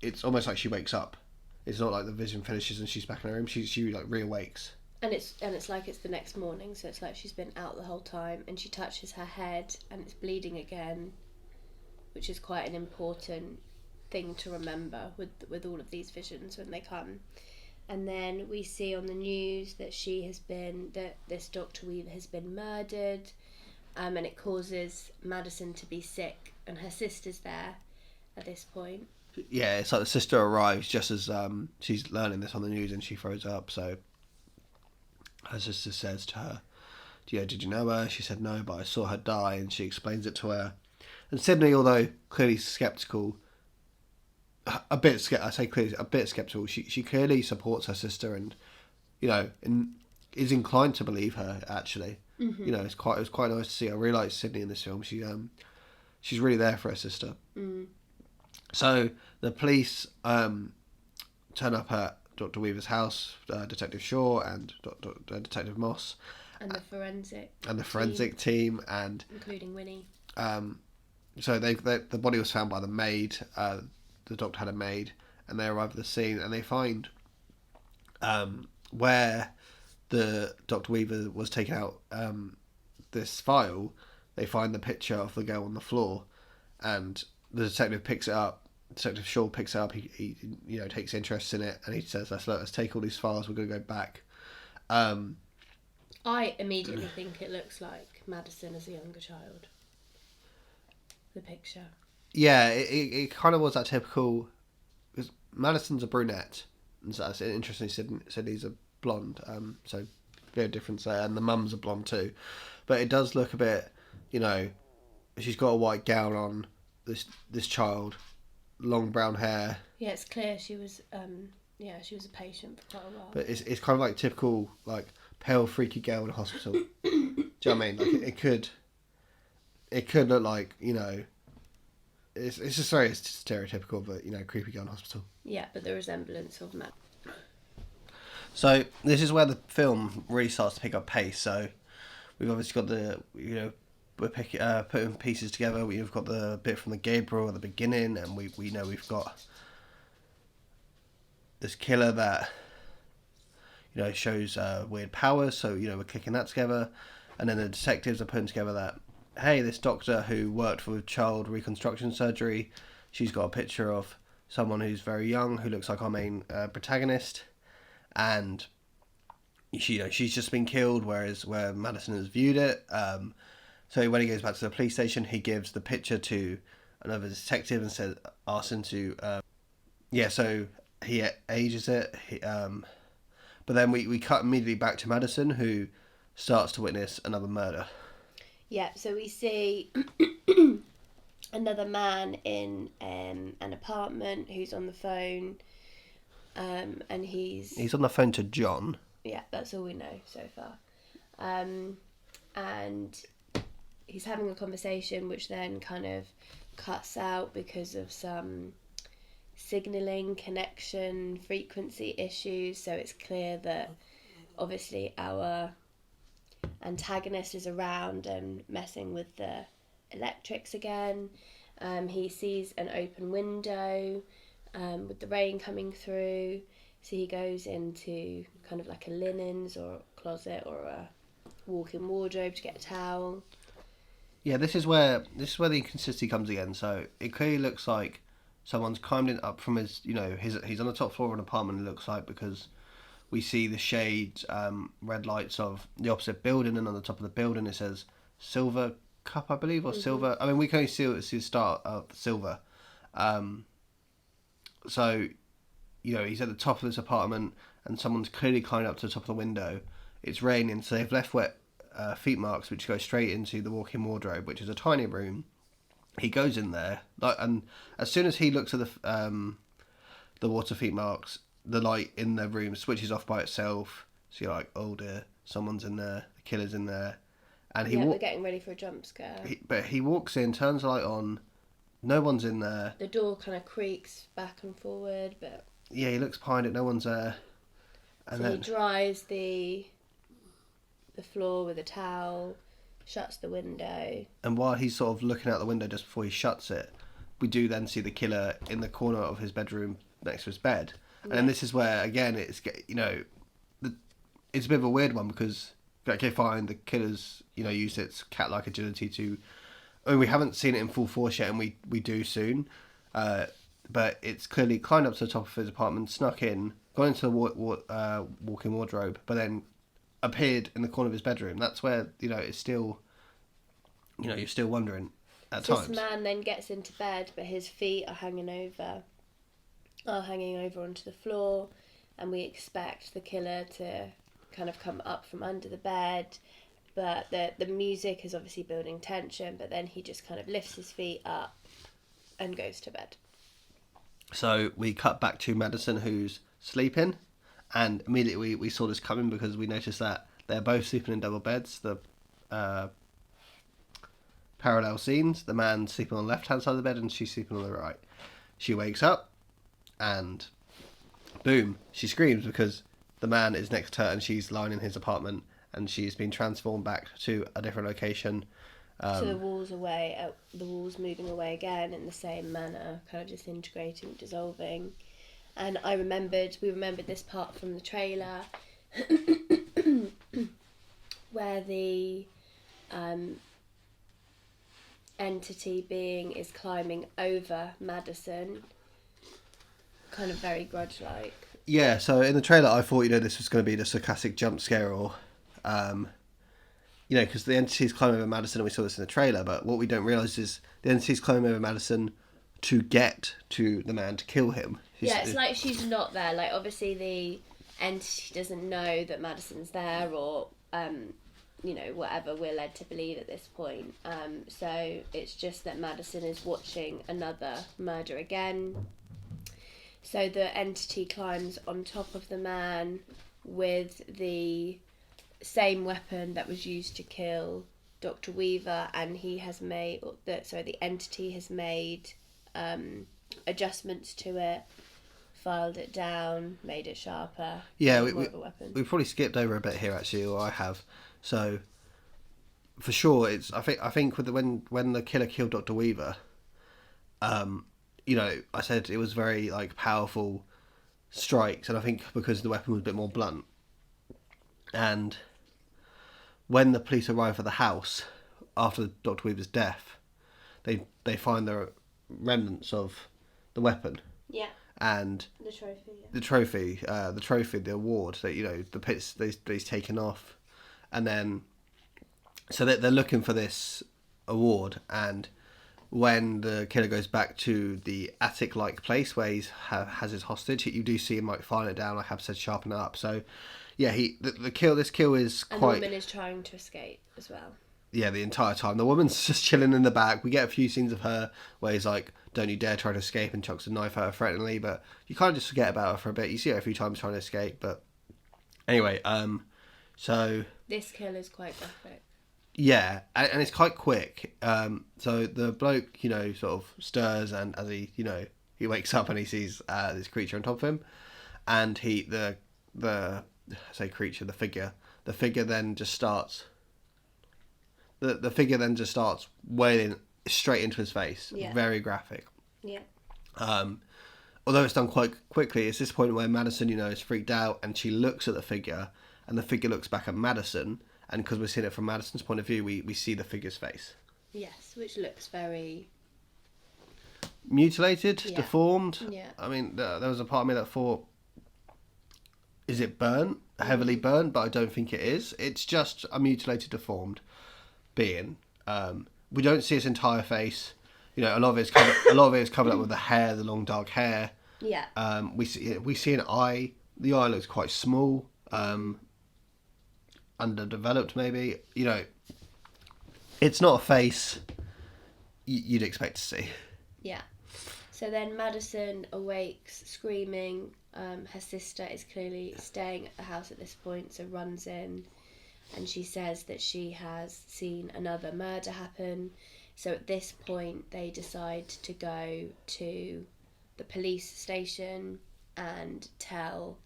it's almost like she wakes up. It's not like the vision finishes and she's back in her room. She like reawakes. And it's like it's the next morning, so it's like she's been out the whole time, and she touches her head and it's bleeding again, which is quite an important thing to remember with all of these visions when they come. And then we see on the news that this Dr. Weaver has been murdered, and it causes Madison to be sick, and her sister's there at this point. Yeah, it's like the sister arrives just as she's learning this on the news, and she throws up. So her sister says to her, "Did you know her?" She said, "No, but I saw her die," and she explains it to her. And Sydney, although clearly sceptical, a bit sceptical, she clearly supports her sister, and is inclined to believe her. Actually, it was quite nice to see. I really like Sydney in this film. She's really there for her sister. So the police turn up at Dr. Weaver's house, Detective Shaw and Detective Moss. And the forensic team, and including Winnie. So the body was found by the maid. The doctor had a maid, and they arrive at the scene, and they find where the Dr. Weaver was taken out. this file, they find the picture of the girl on the floor, and the detective picks it up. Detective Shaw picks it up. He takes interest in it, and he says, "Let's take all these files. We're going to go back." I immediately think it looks like Madison as a younger child. The picture. Yeah, it kind of was that typical. Because Madison's a brunette, and so that's interesting. Sydney's a blonde. So a bit of difference there, and the mum's a blonde too. But it does look a bit, she's got a white gown on. This child, long brown hair. Yeah, it's clear she was. She was a patient for quite a while. But it's kind of like typical pale freaky girl in a hospital. Do you know what I mean? Like it could look like It's just very stereotypical, but creepy girl in hospital. Yeah, but the resemblance of Matt. So this is where the film really starts to pick up pace. So we've obviously got we're putting pieces together. We've got the bit from the Gabriel at the beginning, and we know we've got this killer that shows weird powers. So we're clicking that together, and then the detectives are putting together that, hey, this doctor who worked for child reconstruction surgery, she's got a picture of someone who's very young who looks like our main protagonist, and she's just been killed, where Madison has viewed it. So when he goes back to the police station, he gives the picture to another detective and asks him to so he ages it. But then we cut immediately back to Madison, who starts to witness another murder. Yeah, so we see another man in an apartment who's on the phone, and he's on the phone to John. Yeah, that's all we know so far. And he's having a conversation which then kind of cuts out because of some signalling, connection, frequency issues. So it's clear that obviously our antagonist is around and messing with the electrics again. He sees an open window with the rain coming through, so he goes into kind of like a linens or closet or a walk-in wardrobe to get a towel. Yeah, this is where the inconsistency comes again. So it clearly looks like someone's climbed in up from his he's on the top floor of an apartment, it looks like, because we see the shades, red lights of the opposite building, and on the top of the building it says Silver Cup, I believe, or Silver. I mean, we can only see the start of Silver. So, he's at the top of this apartment, and someone's clearly climbed up to the top of the window. It's raining, so they've left wet feet marks, which go straight into the walk-in wardrobe, which is a tiny room. He goes in there, and as soon as he looks at the water feet marks, the light in the room switches off by itself. So you're like, oh dear, someone's in there, the killer's in there. And we're getting ready for a jump scare. But he walks in, turns the light on, no one's in there. The door kind of creaks back and forward, but... Yeah, he looks behind it, no one's there. And so he dries the floor with a towel, shuts the window. And while he's sort of looking out the window just before he shuts it, we do then see the killer in the corner of his bedroom next to his bed. And then this is where, again, it's a bit of a weird one, because, okay, fine, the killer's, used its cat-like agility to... I mean, we haven't seen it in full force yet, and we do soon. But it's clearly climbed up to the top of his apartment, snuck in, gone into the walk-in wardrobe, but then appeared in the corner of his bedroom. That's where, it's still... you're still wondering at times. This man then gets into bed, but his feet are hanging over onto the floor, and we expect the killer to kind of come up from under the bed, but the music is obviously building tension, but then he just kind of lifts his feet up and goes to bed. So we cut back to Madison, who's sleeping, and immediately we saw this coming, because we noticed that they're both sleeping in double beds. The parallel scenes, the man's sleeping on the left hand side of the bed and she's sleeping on the right. She wakes up and boom, she screams, because the man is next to her and she's lying in his apartment, and she's been transformed back to a different location. So the walls moving away again in the same manner, kind of disintegrating, dissolving. And we remembered this part from the trailer where the entity being is climbing over Madison, kind of very grudge-like. Yeah, so in the trailer, I thought, this was going to be the sarcastic jump scare or, because the entity's climbing over Madison and we saw this in the trailer, but what we don't realise is the entity's climbing over Madison to get to the man to kill him. It's like she's not there. Like, obviously the entity doesn't know that Madison's there or, whatever we're led to believe at this point. So it's just that Madison is watching another murder again. So the entity climbs on top of the man with the same weapon that was used to kill Dr. Weaver, and the entity has made adjustments to it, filed it down, made it sharper. Yeah, more of a weapon. we probably skipped over a bit here actually, or I have. So for sure, it's I think with when the killer killed Dr. Weaver, I said it was very like powerful strikes, and I think because the weapon was a bit more blunt, and when the police arrive at the house after Dr. Weaver's death, they find the remnants of the weapon. Yeah. And the trophy. Yeah. The trophy, the award that the pits they's taken off, and then so they're looking for this award, and when the killer goes back to the attic-like place where he has his hostage, you do see him like filing it down, like I've said, sharpen it up. So, yeah, this kill is quite. And the woman is trying to escape as well. Yeah, the entire time. The woman's just chilling in the back. We get a few scenes of her where he's like, don't you dare try to escape, and chucks a knife at her threateningly, but you kind of just forget about her for a bit. You see her a few times trying to escape, but anyway, so... This kill is quite graphic. Yeah, and it's quite quick. So the bloke, sort of stirs, and as he wakes up and he sees this creature on top of him, and the figure then just starts... The figure then just starts wailing straight into his face. Yeah. Very graphic. Yeah. Although it's done quite quickly, it's this point where Madison, is freaked out, and she looks at the figure, and the figure looks back at Madison, and because we're seeing it from Madison's point of view, we see the figure's face. Yes, which looks very... mutilated, yeah. Deformed. Yeah. I mean, there was a part of me that thought, is it burnt? Heavily burnt? But I don't think it is. It's just a mutilated, deformed being. We don't see its entire face. A lot of it is covered up with the hair, the long dark hair. Yeah. We see an eye. The eye looks quite small, underdeveloped maybe. It's not a face you'd expect to see. Yeah. So then Madison awakes screaming. Her sister is clearly staying at the house at this point, so runs in. And she says that she has seen another murder happen. So at this point, they decide to go to the police station and tell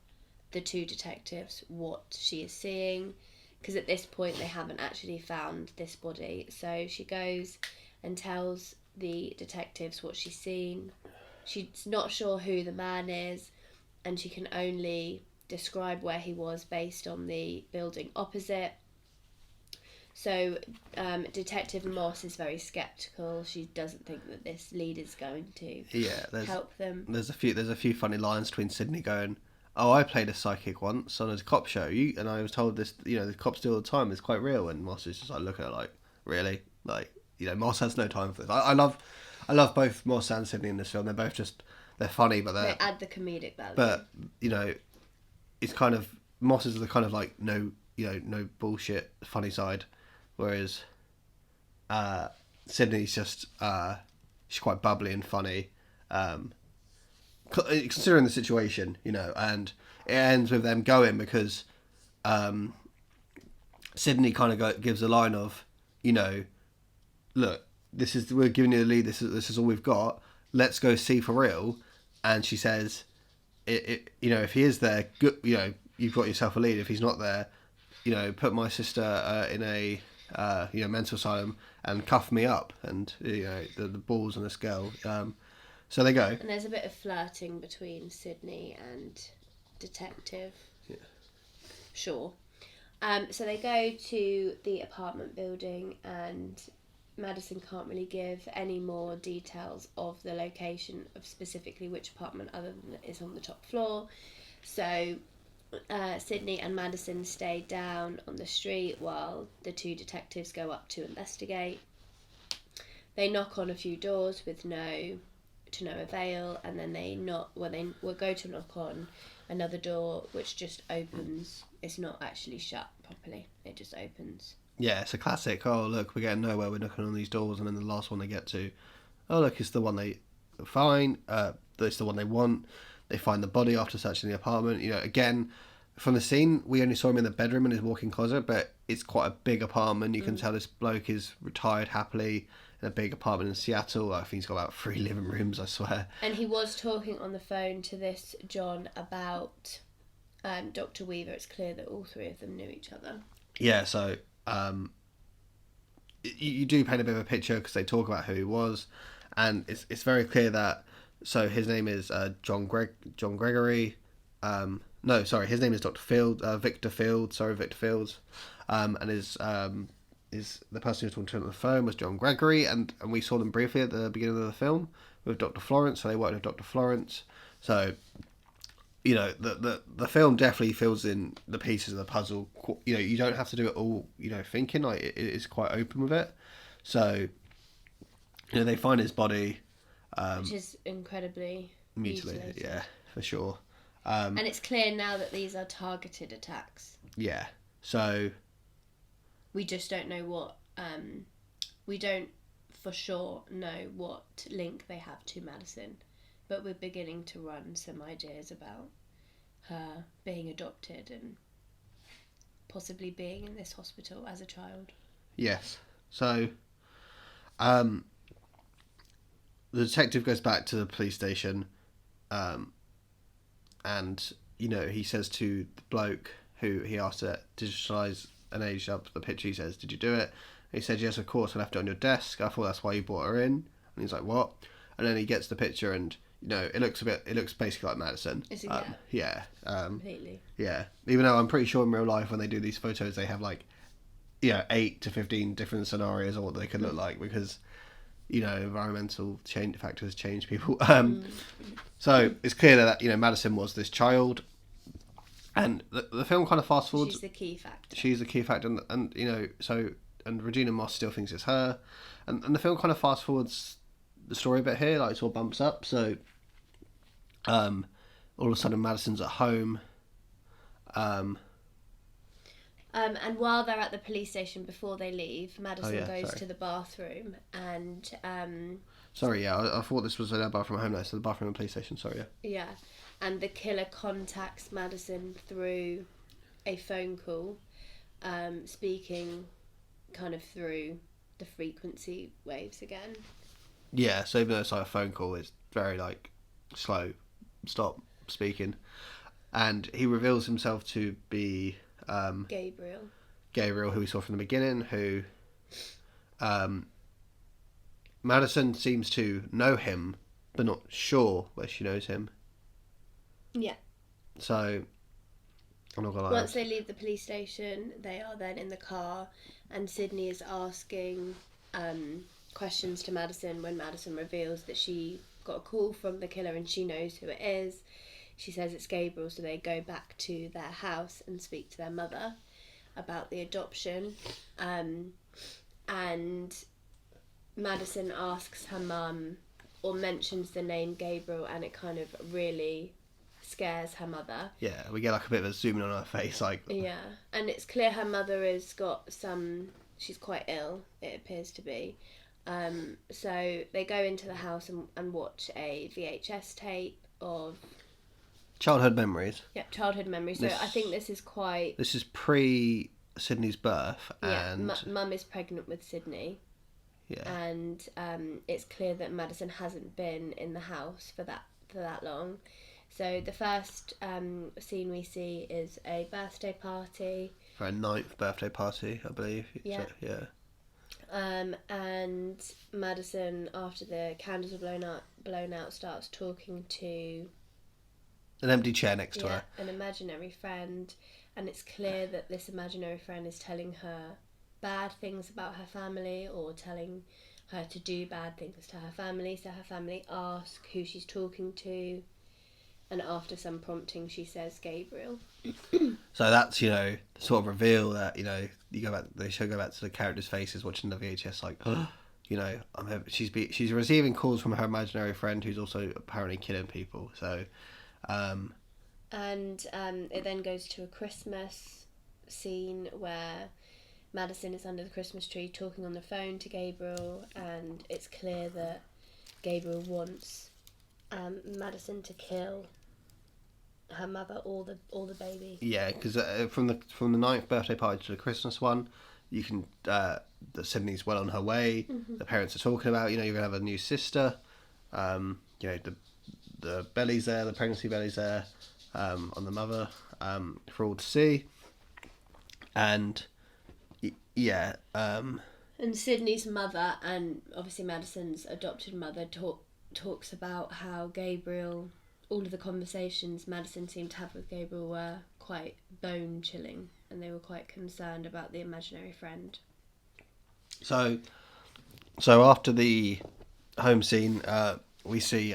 the two detectives what she is seeing. Because at this point, they haven't actually found this body. So she goes and tells the detectives what she's seen. She's not sure who the man is, and she can only describe where he was based on the building opposite. So Detective Moss is very sceptical. She doesn't think that this lead is going to help them. There's a few funny lines between Sydney going, "Oh, I played a psychic once on a cop show, and I was told this. The cops do all the time. It's quite real." And Moss is just like looking at her like, "Really?" Like, Moss has no time for this. I love both Moss and Sydney in this film. They're both they're funny, but they add the comedic value. But it's kind of Moss is the kind of like no bullshit funny side, whereas Sydney's just she's quite bubbly and funny, considering the situation, and it ends with them going because Sydney kind of gives a line of, look, we're giving you the lead. This is all we've got. Let's go see for real. And she says, if he is there, good, you've got yourself a lead. If he's not there, put my sister in a mental asylum and cuff me up, and the balls on this girl. So they go. And there's a bit of flirting between Sydney and Detective. Yeah. Sure. So they go to the apartment building, and Madison can't really give any more details of the location of specifically which apartment other than it is on the top floor. So Sydney and Madison stay down on the street while the two detectives go up to investigate. They knock on a few doors to no avail, and then they will go to knock on another door which just opens. It's not actually shut properly, it just opens. Yeah, it's a classic. Oh, look, we're getting nowhere. We're knocking on these doors, and then the last one they get to, oh, look, it's the one they find. It's the one they want. They find the body after searching the apartment. You know, again, from the scene, we only saw him in the bedroom in his walk-in closet, but it's quite a big apartment. You can tell this bloke is retired happily in a big apartment in Seattle. I think he's got about 3 living rooms, I swear. And he was talking on the phone to this John about Dr. Weaver. It's clear that all 3 of them knew each other. Yeah, so you do paint a bit of a picture because they talk about who he was, and it's very clear that, so his name is John Gregory. No, sorry, his name is Dr. Field, Victor Fields, and his the person who was talking to him on the phone was John Gregory, and we saw them briefly at the beginning of the film with Dr. Florence, so they worked with Dr. Florence. So, you know, the film definitely fills in the pieces of the puzzle. You know, you don't have to do it all, you know, thinking, like, it is quite open with it. So, you know, they find his body. Which is incredibly mutilated, yeah, for sure. And it's clear now that these are targeted attacks. Yeah, so... We just don't know what... we don't for sure know what link they have to Madison. But we're beginning to run some ideas about her being adopted and possibly being in this hospital as a child. Yes. So, the detective goes back to the police station, and, you know, he says to the bloke who he asked to digitalise and age up the picture, he says, "Did you do it?" And he said, "Yes, of course, I left it on your desk. I thought that's why you brought her in." And he's like, "What?" And then he gets the picture, and, you know, it looks basically like Madison. It's a yeah. Completely. Yeah. Even though I'm pretty sure in real life when they do these photos, they have, like, 8 to 15 different scenarios of what they could look like, because, you know, environmental factors change people. So it's clear that, you know, Madison was this child, and the film kind of fast forwards. She's the key factor. She's the key factor, and you know, and Regina Moss still thinks it's her, and the film kind of fast forwards the story a bit here, like, it all bumps up. So, all of a sudden, Madison's at home. And while they're at the police station, before they leave, Madison goes to the bathroom and... Sorry, yeah, I thought this was a bathroom at home now, so the bathroom and police station, sorry, yeah. Yeah, and the killer contacts Madison through a phone call, speaking kind of through the frequency waves again. Yeah, so even though it's like a phone call, it's very, like, slow, stop speaking. And he reveals himself to be... Gabriel, who we saw from the beginning, who... Madison seems to know him, but not sure where she knows him. Yeah. So, I'm not gonna lie. Once they leave the police station, they are then in the car, and Sydney is asking questions to Madison when Madison reveals that she got a call from the killer and she knows who it is. She says it's Gabriel, so they go back to their house and speak to their mother about the adoption. And Madison asks her mum, or mentions the name Gabriel, and it kind of really scares her mother. Yeah, we get like a bit of a zoom in on her face, like... Yeah, and it's clear her mother has got she's quite ill, it appears to be. So they go into the house and watch a VHS tape of... Childhood memories. Yeah, childhood memories. So I think this is quite... This is pre-Sydney's birth, and... Yeah, Mum is pregnant with Sydney. Yeah. And it's clear that Madison hasn't been in the house for that long. So the first scene we see is a birthday party. For a 9th birthday party, I believe. Yeah. So, yeah. And Madison, after the candles are blown out, starts talking to... An empty chair next to her. An imaginary friend. and it's clear that this imaginary friend is telling her bad things about her family, or telling her to do bad things to her family. So her family ask who she's talking to, and after some prompting, she says Gabriel. So that's, the sort of reveal that, they should go back to the characters' faces watching the VHS, like, she's receiving calls from her imaginary friend who's also apparently killing people. So, and it then goes to a Christmas scene where Madison is under the Christmas tree talking on the phone to Gabriel, and it's clear that Gabriel wants Madison to kill her mother or the baby. Yeah, because from the 9th birthday party to the Christmas one, you can that Sydney's well on her way. Mm-hmm. The parents are talking about, you're gonna have a new sister. The belly's there, the pregnancy belly's there, on the mother, for all to see. And and Sydney's mother, and obviously Madison's adopted mother, talks about how Gabriel, all of the conversations Madison seemed to have with Gabriel were quite bone chilling, and they were quite concerned about the imaginary friend. So after the home scene, we see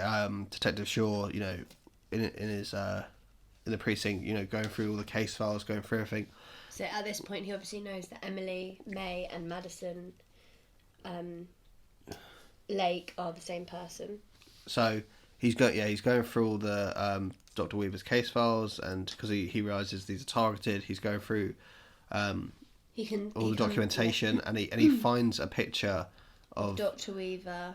Detective Shaw, in his in the precinct, going through all the case files, going through everything. So at this point, he obviously knows that Emily, May, and Madison Lake are the same person. So he's going through all the Dr. Weaver's case files, and because he realizes these are targeted, he's going through all the documentation, and he finds a picture of Dr. Weaver,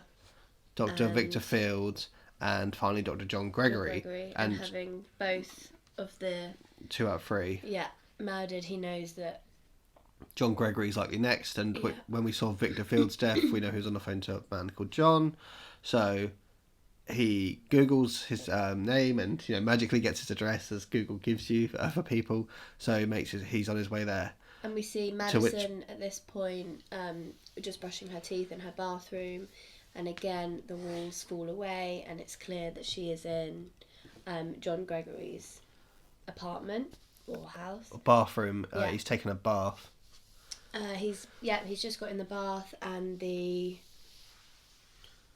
Dr. Victor Fields, and finally Dr. John Gregory, and having both of the 2 out of 3 murdered. He knows that John Gregory's likely next, and when we saw Victor Fields' death, we know who's on the phone to a man called John. So he Googles his name, and magically gets his address, as Google gives you for people. So he's on his way there. And we see Madison at this point just brushing her teeth in her bathroom, and again the walls fall away, and it's clear that she is in John Gregory's apartment or house. Bathroom. He's taken a bath. He's just got in the bath, and the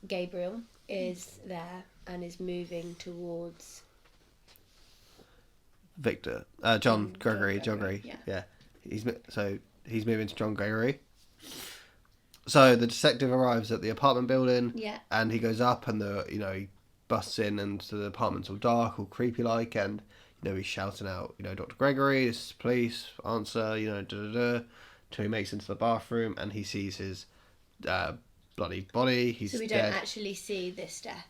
Gabriel is there and is moving towards Victor. John Gregory. Yeah. He's moving to John Gregory. So the detective arrives at the apartment building. Yeah. And he goes up, and he busts in, and the apartment's all dark, all creepy like, and he's shouting out, Dr. Gregory, this is police, answer, till he makes into the bathroom, and he sees his bloody body. He's so we dead. don't actually see this death.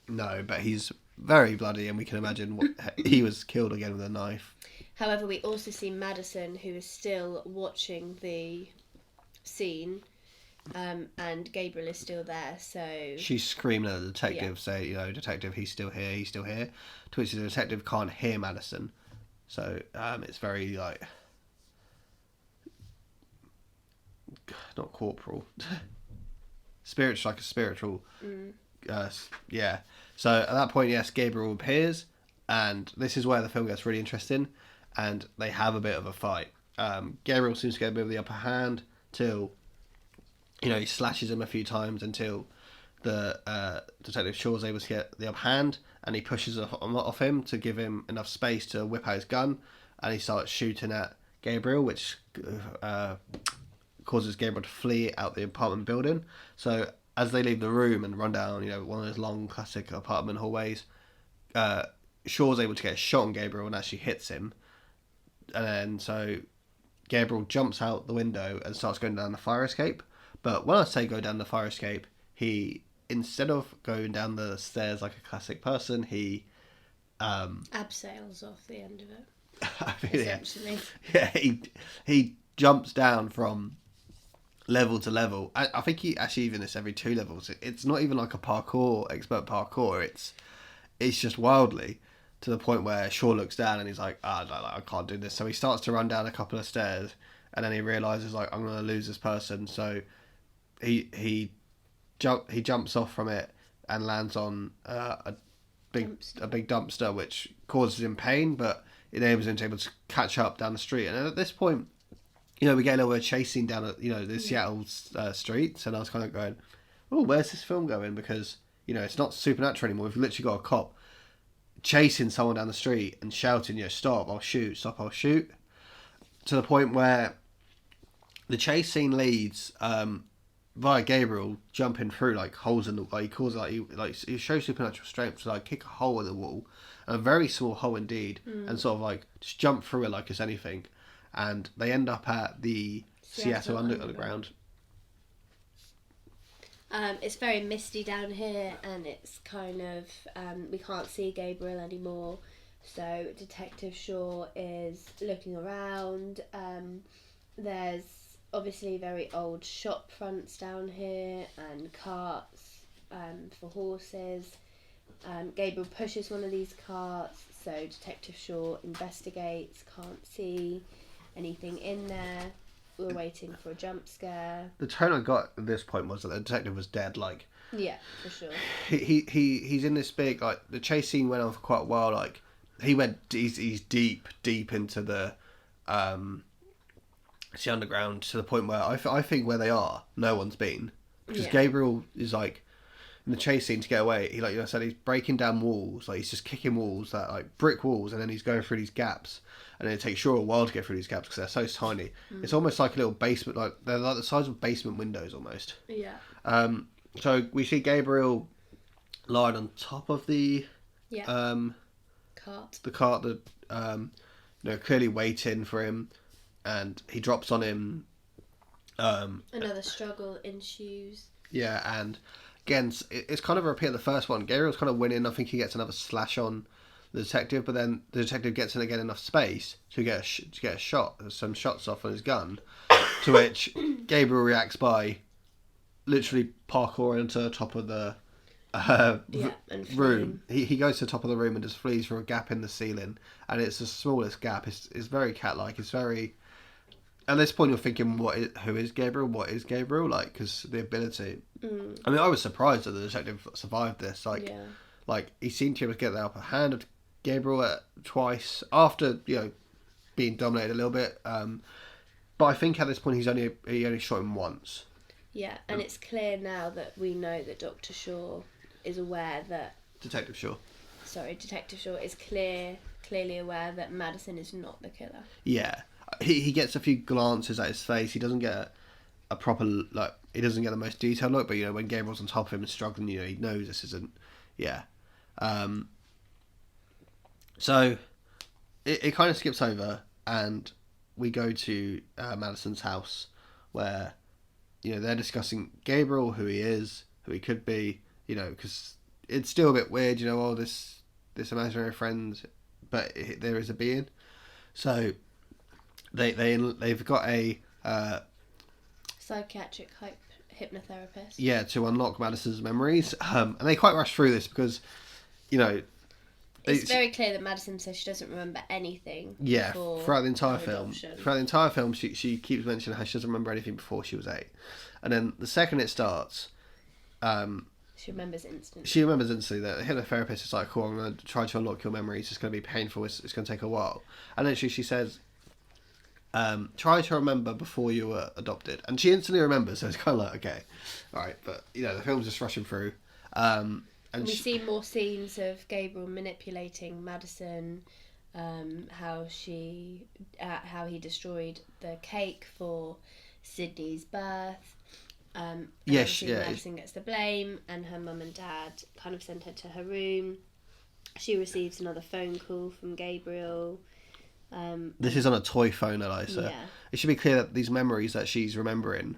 No, but he's very bloody, and we can imagine he was killed again with a knife. However, we also see Madison, who is still watching the scene, and Gabriel is still there, so she's screaming at the detective, say, detective, he's still here, to which the detective can't hear Madison. So it's very, like, not corporal, spiritual, like a spiritual. So at that point, yes, Gabriel appears, and this is where the film gets really interesting, and they have a bit of a fight. Gabriel seems to get a bit of the upper hand till he slashes him a few times until the Detective Shaw's able to get the upper hand, and he pushes off him to give him enough space to whip out his gun, and he starts shooting at Gabriel, which causes Gabriel to flee out the apartment building. So as they leave the room and run down, one of those long classic apartment hallways, Shaw's able to get a shot on Gabriel and actually hits him, and then so Gabriel jumps out the window and starts going down the fire escape. But when I say go down the fire escape, he, instead of going down the stairs like a classic person, he abseils off the end of it. I mean, essentially. Yeah, he jumps down from level to level. I think he actually even this every 2 levels. It's not even like a expert parkour. It's just wildly, to the point where Shaw looks down and he's like, I can't do this. So he starts to run down a couple of stairs, and then he realizes, like, I'm gonna lose this person. So he jumps off from it and lands on a big dumpster, which causes him pain, but enables him to able to catch up down the street. And at this point, we get a little bit of chase scene down at, the Seattle streets, and I was kind of going, oh, where's this film going? Because, it's not supernatural anymore. We've literally got a cop chasing someone down the street and shouting, stop, I'll shoot, stop, I'll shoot. To the point where the chase scene leads via Gabriel jumping through like holes in the he calls it he shows supernatural strength to like kick a hole in the wall, a very small hole indeed, and sort of like just jump through it like it's anything, and they end up at the Seattle Underground. It's very misty down here, and it's kind of we can't see Gabriel anymore. So Detective Shaw is looking around. There's obviously very old shop fronts down here and carts for horses. Gabriel pushes one of these carts, so Detective Shaw investigates, can't see anything in there. We're waiting for a jump scare. The tone I got at this point was that the detective was dead. Like, yeah, for sure. He's in this big, like, the chase scene went on for quite a while. Like, he's deep into the underground, to the point where I think where they are, no one's been, because Gabriel is like in the chase scene to get away. He, like I said, he's breaking down walls, like he's just kicking walls, that like brick walls, and then he's going through these gaps. And then it takes Shaw a while to get through these gaps because they're so tiny. It's almost like a little basement, like they're like the size of basement windows almost. Yeah. So we see Gabriel lying on top of the cart. The cart that clearly waiting for him, and he drops on him. Another struggle ensues. Yeah, and again, it's kind of a repeat of the first one. Gabriel's kind of winning. I think he gets another slash on the detective, but then the detective gets in again enough space to get a shot, some shots off on his gun, to which Gabriel reacts by literally parkouring to the top of the room. He goes to the top of the room and just flees through a gap in the ceiling, and it's the smallest gap. It's very cat-like. It's very. At this point, you're thinking, who is Gabriel? What is Gabriel? Like, because the ability. I mean, I was surprised that the detective survived this. Like he seemed to be able to get the upper hand of Gabriel twice after being dominated a little bit. But I think at this point he only shot him once. Yeah, and it's clear now that we know that Dr. Shaw is aware that Detective Shaw is clearly aware that Madison is not the killer. Yeah, he gets a few glances at his face. He doesn't get a proper like. He doesn't get the most detailed look. But when Gabriel's on top of him and struggling, he knows this isn't. Yeah. So it kind of skips over, and we go to Madison's house, where they're discussing Gabriel, who he is, who he could be, because it's still a bit weird, this imaginary friend, but there is a being. So they've got a psychiatric hypnotherapist. Yeah, to unlock Madison's memories, and they quite rush through this because, it's very clear that Madison says she doesn't remember anything. Yeah, throughout the entire film. Throughout the entire film, she keeps mentioning how she doesn't remember anything before she was 8, and then the second it starts, she remembers instantly. That the hypnotherapist is like, "Cool, I'm going to try to unlock your memories. It's going to be painful. It's going to take a while." And then she says, "Try to remember before you were adopted," and she instantly remembers. So it's kind of like, okay, all right, but the film's just rushing through. And we see more scenes of Gabriel manipulating Madison, how he destroyed the cake for Sydney's birth. Madison gets the blame, and her mum and dad kind of send her to her room. She receives another phone call from Gabriel. This is on a toy phone, Elisa. Yeah. It should be clear that these memories that she's remembering,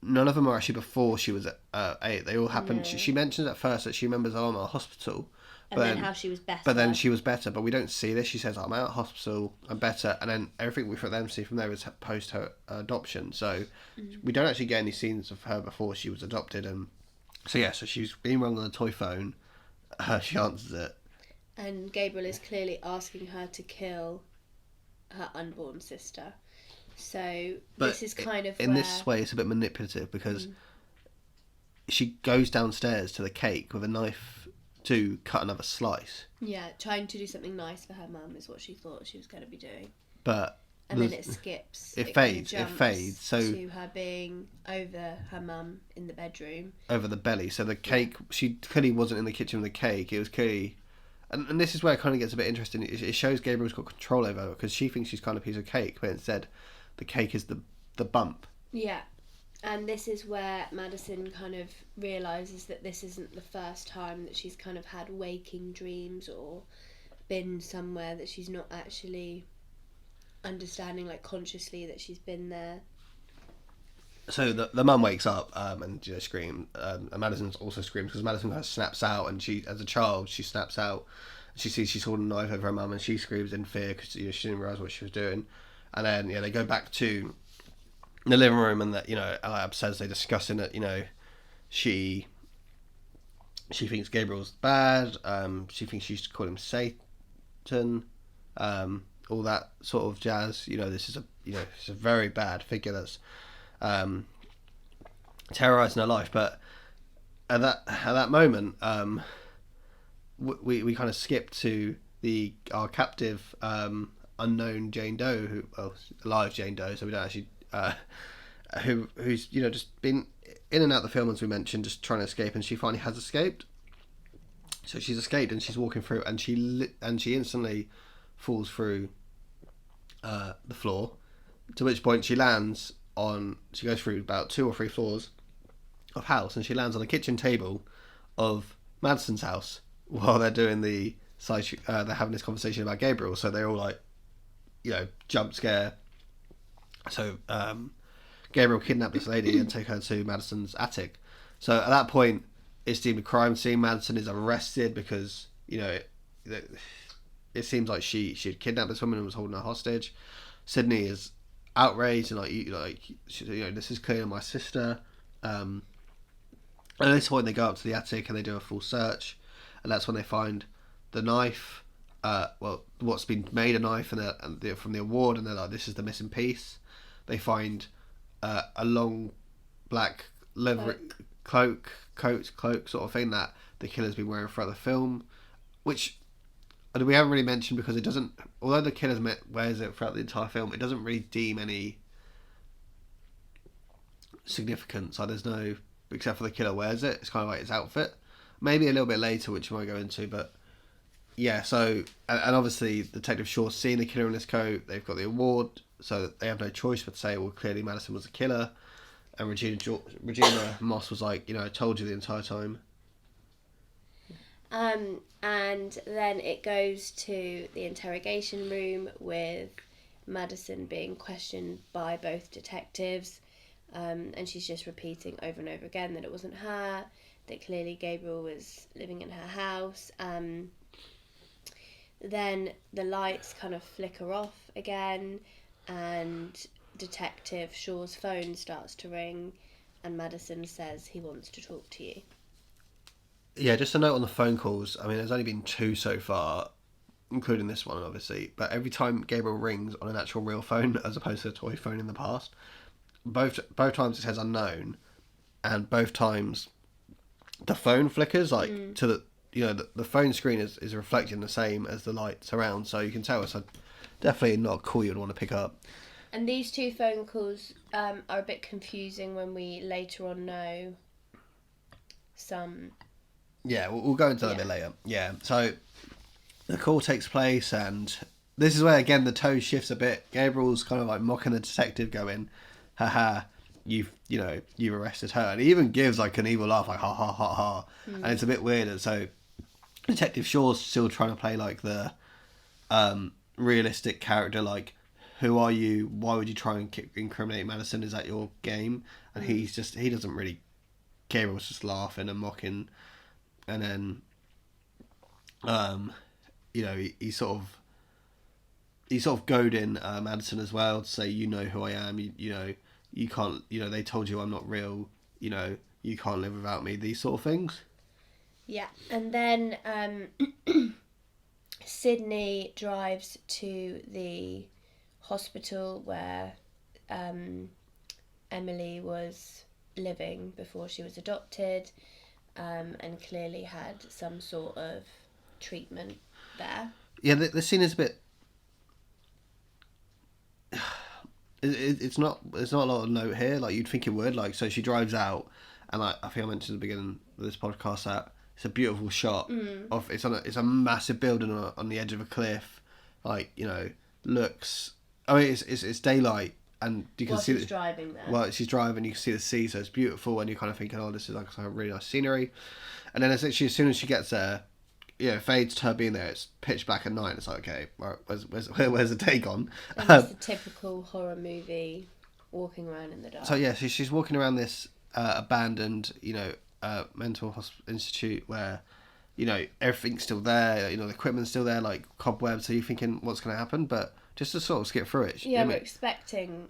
none of them are actually before she was 8. They all happened. No. She mentions at first that she remembers I'm at hospital. And then how she was better. But then she was better. But we don't see this. She says, I'm out of hospital, I'm better. And then everything we then see from there is post her adoption. So we don't actually get any scenes of her before she was adopted. And so she's being wrong on the toy phone. She answers it. And Gabriel is clearly asking her to kill her unborn sister. So this is kind of in this way it's a bit manipulative because she goes downstairs to the cake with a knife to cut another slice. Yeah, trying to do something nice for her mum is what she thought she was going to be doing. But and then it skips. It kind of fades. So to her being over her mum in the bedroom, over the belly. So the cake, she clearly wasn't in the kitchen with the cake. It was clearly, and this is where it kind of gets a bit interesting. It shows Gabriel's got control over her because she thinks she's kind of a piece of cake, but instead, the cake is the bump. Yeah. And this is where Madison kind of realises that this isn't the first time that she's kind of had waking dreams or been somewhere that she's not actually understanding, like consciously, that she's been there. So the mum wakes up and screams. And Madison also screams because Madison kind of snaps out, and she, as a child, she snaps out. She sees she's holding a knife over her mum, and she screams in fear because she didn't realise what she was doing. And then they go back to the living room, and that Eliab says they're discussing it. She thinks Gabriel's bad. She thinks she used to call him Satan. All that sort of jazz. This is it's a very bad figure that's terrorizing her life. But at that moment, we kind of skip to our captive unknown Jane Doe, alive Jane Doe. So we don't actually who's just been in and out of the film, as we mentioned, just trying to escape, and she finally has escaped. So she's escaped, and she's walking through, and she instantly falls through the floor, to which point she lands on. She goes through about 2 or 3 floors of house, and she lands on the kitchen table of Madison's house while they're doing the side. They're having this conversation about Gabriel, so they're all like, jump scare. So Gabriel kidnapped this lady and take her to Madison's attic. So at that point, it's deemed a crime scene. Madison is arrested because it seems like she had kidnapped this woman and was holding her hostage. Sydney is outraged and this is clearly my sister. At this point, they go up to the attic and they do a full search, and that's when they find the knife. What's been made a knife, and from the award, and they're like, this is the missing piece. They find a long black leather cloak sort of thing that the killer's been wearing throughout the film, which we haven't really mentioned because it doesn't. Although the killer wears it throughout the entire film, it doesn't really deem any significance. Like there's no, except for the killer wears it. It's kind of like his outfit. Maybe a little bit later, which we might go into, but yeah. So and obviously Detective Shaw's seen the killer in this coat. They've got the award, so they have no choice but to say, well, clearly Madison was the killer. And Regina Moss was like, I told you the entire time. And then it goes to the interrogation room with Madison being questioned by both detectives. And she's just repeating over and over again that it wasn't her, that clearly Gabriel was living in her house. Then the lights kind of flicker off again, and Detective Shaw's phone starts to ring, and Madison says he wants to talk to you. Yeah, just a note on the phone calls. I mean, there's only been 2 so far, including this one, obviously. But every time Gabriel rings on an actual real phone, as opposed to a toy phone in the past, both times it says unknown, and both times the phone flickers to the the phone screen is reflecting the same as the lights around, so you can tell it's definitely not a call you'd want to pick up. And these 2 phone calls are a bit confusing when we later on know some. Yeah, we'll go into that a bit later. Yeah, so the call takes place, and this is where again the tone shifts a bit. Gabriel's kind of like mocking the detective, going, "Haha, you've arrested her," and he even gives like an evil laugh, like ha ha ha ha, and it's a bit weird. And so Detective Shaw's still trying to play like the realistic character, like, who are you? Why would you try and incriminate Madison? Is that your game? And he doesn't really. Gabriel's just laughing and mocking, and then he's sort of goading Madison as well to say, who I am. You can't. They told you I'm not real. You can't live without me. These sort of things. Yeah, and then Sydney drives to the hospital where Emily was living before she was adopted, and clearly had some sort of treatment there. Yeah, the scene is a bit. It's not. There's not a lot of note here. Like you'd think it would. Like so, she drives out, and I think I mentioned at the beginning of this podcast that it's a beautiful shot of it's a massive building on the edge of a cliff. Like looks. I mean, it's daylight, and you can see she's driving there. Well, she's driving. You can see the sea, so it's beautiful, and you're kind of thinking, oh, this is like a really nice scenery. And then essentially, as soon as she gets there, it fades to her being there. It's pitch black at night. It's like, okay, where's the day gone? And it's a typical horror movie, walking around in the dark. So yeah, she's walking around this abandoned, mental institute where, everything's still there. The equipment's still there, like cobwebs. So you're thinking, what's going to happen? But just to sort of skip through it. Yeah, we're expecting,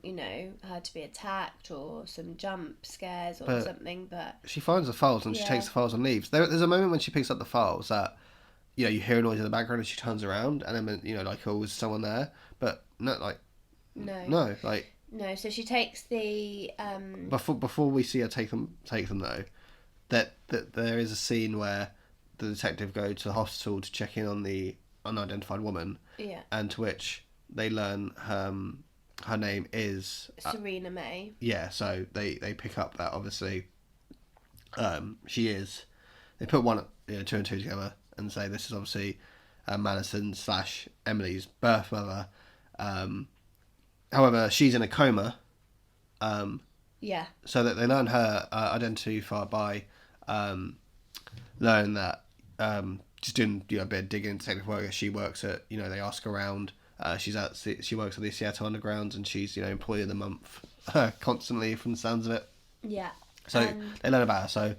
her to be attacked or some jump scares or something. But she finds the files and she takes the files and leaves. There's a moment when she picks up the files that. You hear a noise in the background and she turns around and then, oh, is someone there? But no, No, so she takes the... Before we see her take them though, that there is a scene where the detective go to the hospital to check in on the unidentified woman. Yeah. And to which they learn her name is... Serena May. Yeah, so they pick up that obviously she is... They put two and two together and say this is obviously Madison / Emily's birth mother. However, she's in a coma. Yeah. So that they learn her identity by learning that just doing a bit of digging detective work. She works at they ask around. She works at the Seattle Underground and she's employee of the month constantly from the sounds of it. Yeah. So they learn about her. So.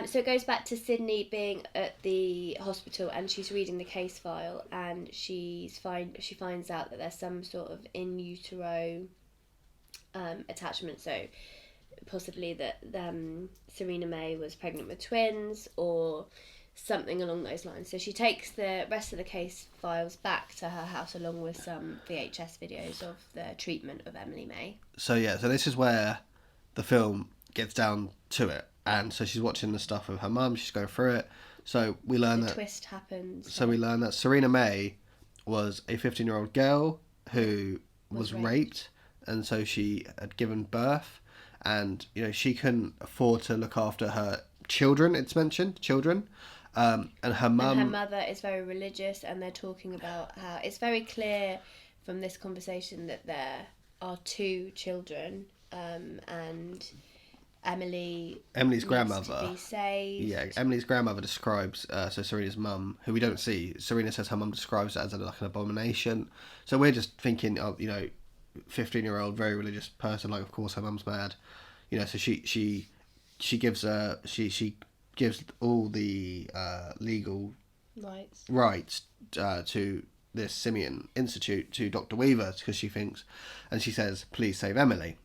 So it goes back to Sydney being at the hospital and she's reading the case file and she finds out that there's some sort of in utero attachment. So possibly that Serena May was pregnant with twins or something along those lines. So she takes the rest of the case files back to her house along with some VHS videos of the treatment of Emily May. So this is where the film gets down to it. And so she's watching the stuff of her mum. She's going through it. So we learn that twist happens. So we learn that Serena May was a 15-year-old girl who was raped, and so she had given birth, and she couldn't afford to look after her children. It's mentioned children, and her mum. And her mother is very religious, and they're talking about how it's very clear from this conversation that there are two children, and. Emily's grandmother. To be saved. Yeah, Emily's grandmother describes so Serena's mum, who we don't see. Serena says her mum describes it as like an abomination. So we're just thinking of 15-year-old very religious person. Like of course her mum's mad. So she gives all the legal rights to this Simeon Institute to Dr. Weaver because she thinks, and she says, please save Emily.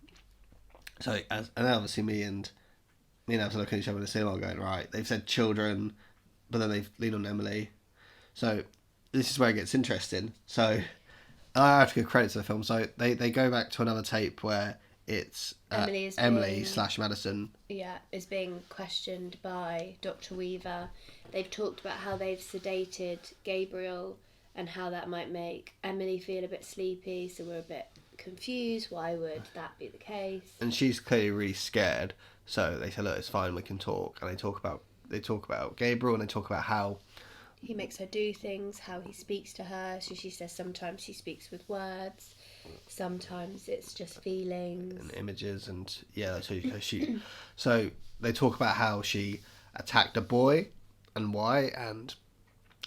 So, and obviously me and have to look at each other in the cinema going, right, they've said children, but then they've leaned on Emily. So, this is where it gets interesting. So, I have to give credit to the film. So, they go back to another tape where it's Emily / Madison. Yeah, is being questioned by Dr. Weaver. They've talked about how they've sedated Gabriel and how that might make Emily feel a bit sleepy, so we're a bit confused. Why would that be the case? And she's clearly really scared, so they say, look, it's fine, we can talk. And they talk about Gabriel, and they talk about how he makes her do things, how he speaks to her. So she says sometimes he speaks with words, sometimes it's just feelings and images, and that's who she so they talk about how she attacked a boy and why, and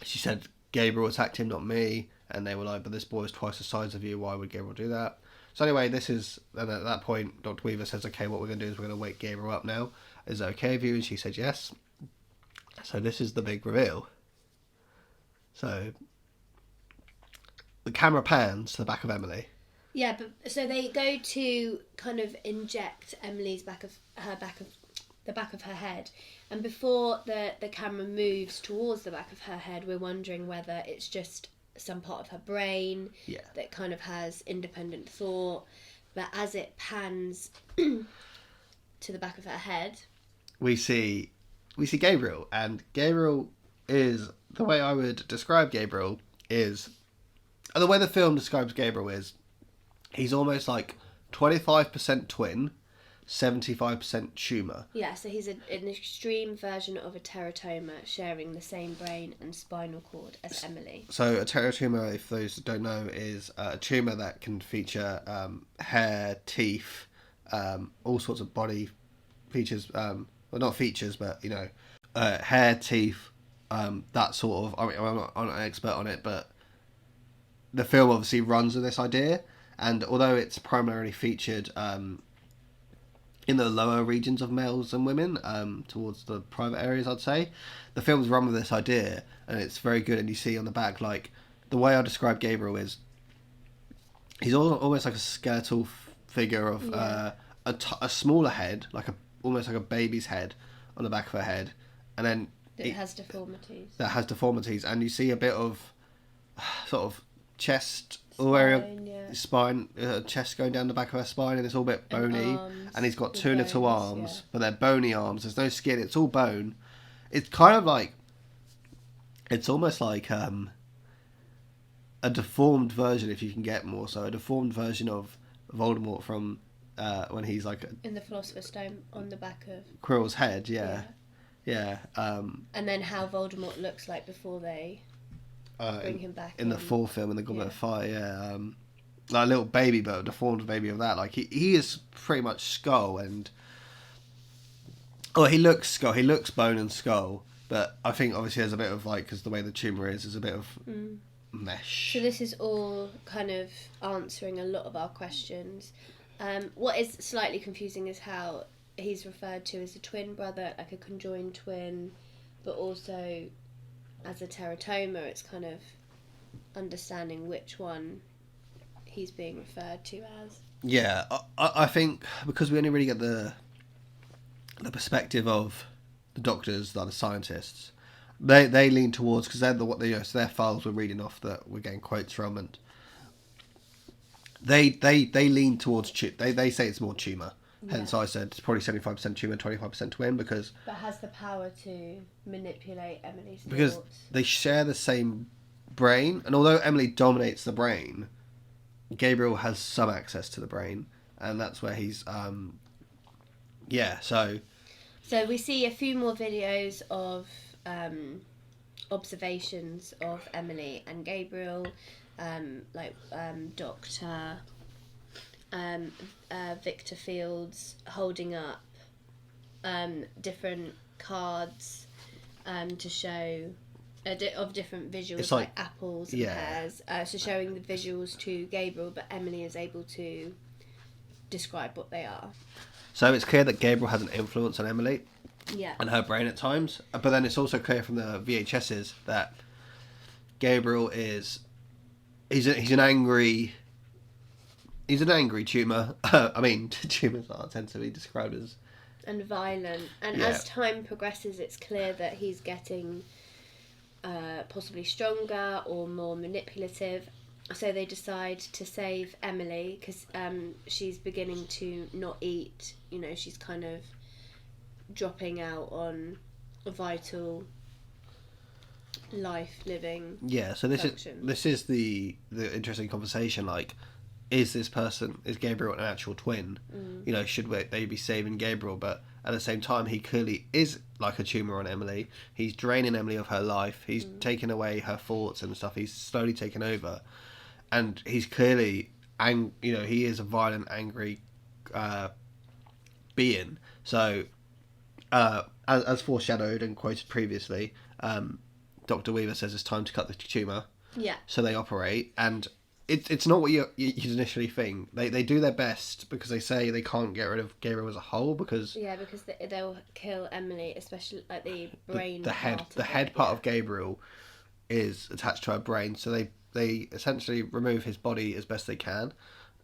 she said Gabriel attacked him, not me. And they were like, but this boy is twice the size of you, why would Gabriel do that? So anyway, and at that point, Dr. Weaver says, okay, what we're going to do is we're going to wake Gabriel up now. Is that okay with you? And she said yes. So this is the big reveal. So the camera pans to the back of Emily. Yeah, but so they go to kind of inject Emily's the back of her head. And before the camera moves towards the back of her head, we're wondering whether it's just some part of her brain that kind of has independent thought. But as it pans to the back of her head, we see Gabriel, and Gabriel is, the way I would describe Gabriel is, the way the film describes Gabriel is, he's almost like 25% twin, 75% tumour. Yeah, so he's an extreme version of a teratoma, sharing the same brain and spinal cord as Emily. So a teratoma, if those that don't know, is a tumour that can feature hair, teeth, all sorts of body features. Well, not features, but hair, teeth, that sort of. I mean, I'm not an expert on it, but the film obviously runs with this idea, and although it's primarily featured in the lower regions of males and women, towards the private areas, I'd say, the film's run with this idea, and it's very good. And you see on the back, like, the way I describe Gabriel is, he's almost like a skeletal figure of a smaller head, almost like a baby's head on the back of her head, and then That has deformities. And you see a bit of sort of chest, spine, chest going down the back of her spine, and it's all a bit bony. And he's got two little arms, but they're bony arms. There's no skin. It's all bone. It's kind of like, it's almost like a deformed version, if you can get more so, a deformed version of Voldemort from when he's like in the Philosopher's Stone on the back of Quirrell's head. Yeah. And then how Voldemort looks like before they bring him back in the fourth film, in the Goblet of Fire. Like a little baby, but a deformed baby of that. Like he is pretty much skull, and he looks skull. He looks bone and skull, but I think obviously there's a bit of, like, because the way the tumour is, there's a bit of mesh. So this is all kind of answering a lot of our questions. What is slightly confusing is how he's referred to as a twin brother, like a conjoined twin, but also as a teratoma. It's kind of understanding which one he's being referred to as. Yeah, I think because we only really get the perspective of the doctors, like the scientists, they lean towards, because they're so their files we're reading off that we're getting quotes from, and they lean towards they say it's more tumour. Hence, I said it's probably 75% tumour, 25% twin, because but has the power to manipulate Emily's because thoughts. They share the same brain, and although Emily dominates the brain, Gabriel has some access to the brain, and that's where he's So we see a few more videos of observations of Emily and Gabriel, Dr. Victor Fields holding up different cards to show of different visuals, it's like apples and pears. So showing the visuals to Gabriel, but Emily is able to describe what they are. So it's clear that Gabriel has an influence on Emily. Yeah. And her brain at times. But then it's also clear from the VHSs that Gabriel is... He's an angry tumour. I mean, tumours tend to be described as... And violent. And as time progresses, it's clear that he's getting possibly stronger or more manipulative. So they decide to save Emily because she's beginning to not eat. She's kind of dropping out on a vital life living. Yeah, so this is the interesting conversation. Like, is Gabriel an actual twin? Should they be saving Gabriel? But at the same time, he clearly is like a tumour on Emily. He's draining Emily of her life. He's taking away her thoughts and stuff. He's slowly taken over. And he's clearly, he is a violent, angry being. So, as foreshadowed and quoted previously, Dr. Weaver says it's time to cut the tumour. Yeah. So they operate, and it's not what you initially think. They do their best because they say they can't get rid of Gabriel as a whole because they'll kill Emily, especially like the brain. The head part of Gabriel is attached to her brain, so they essentially remove his body as best they can.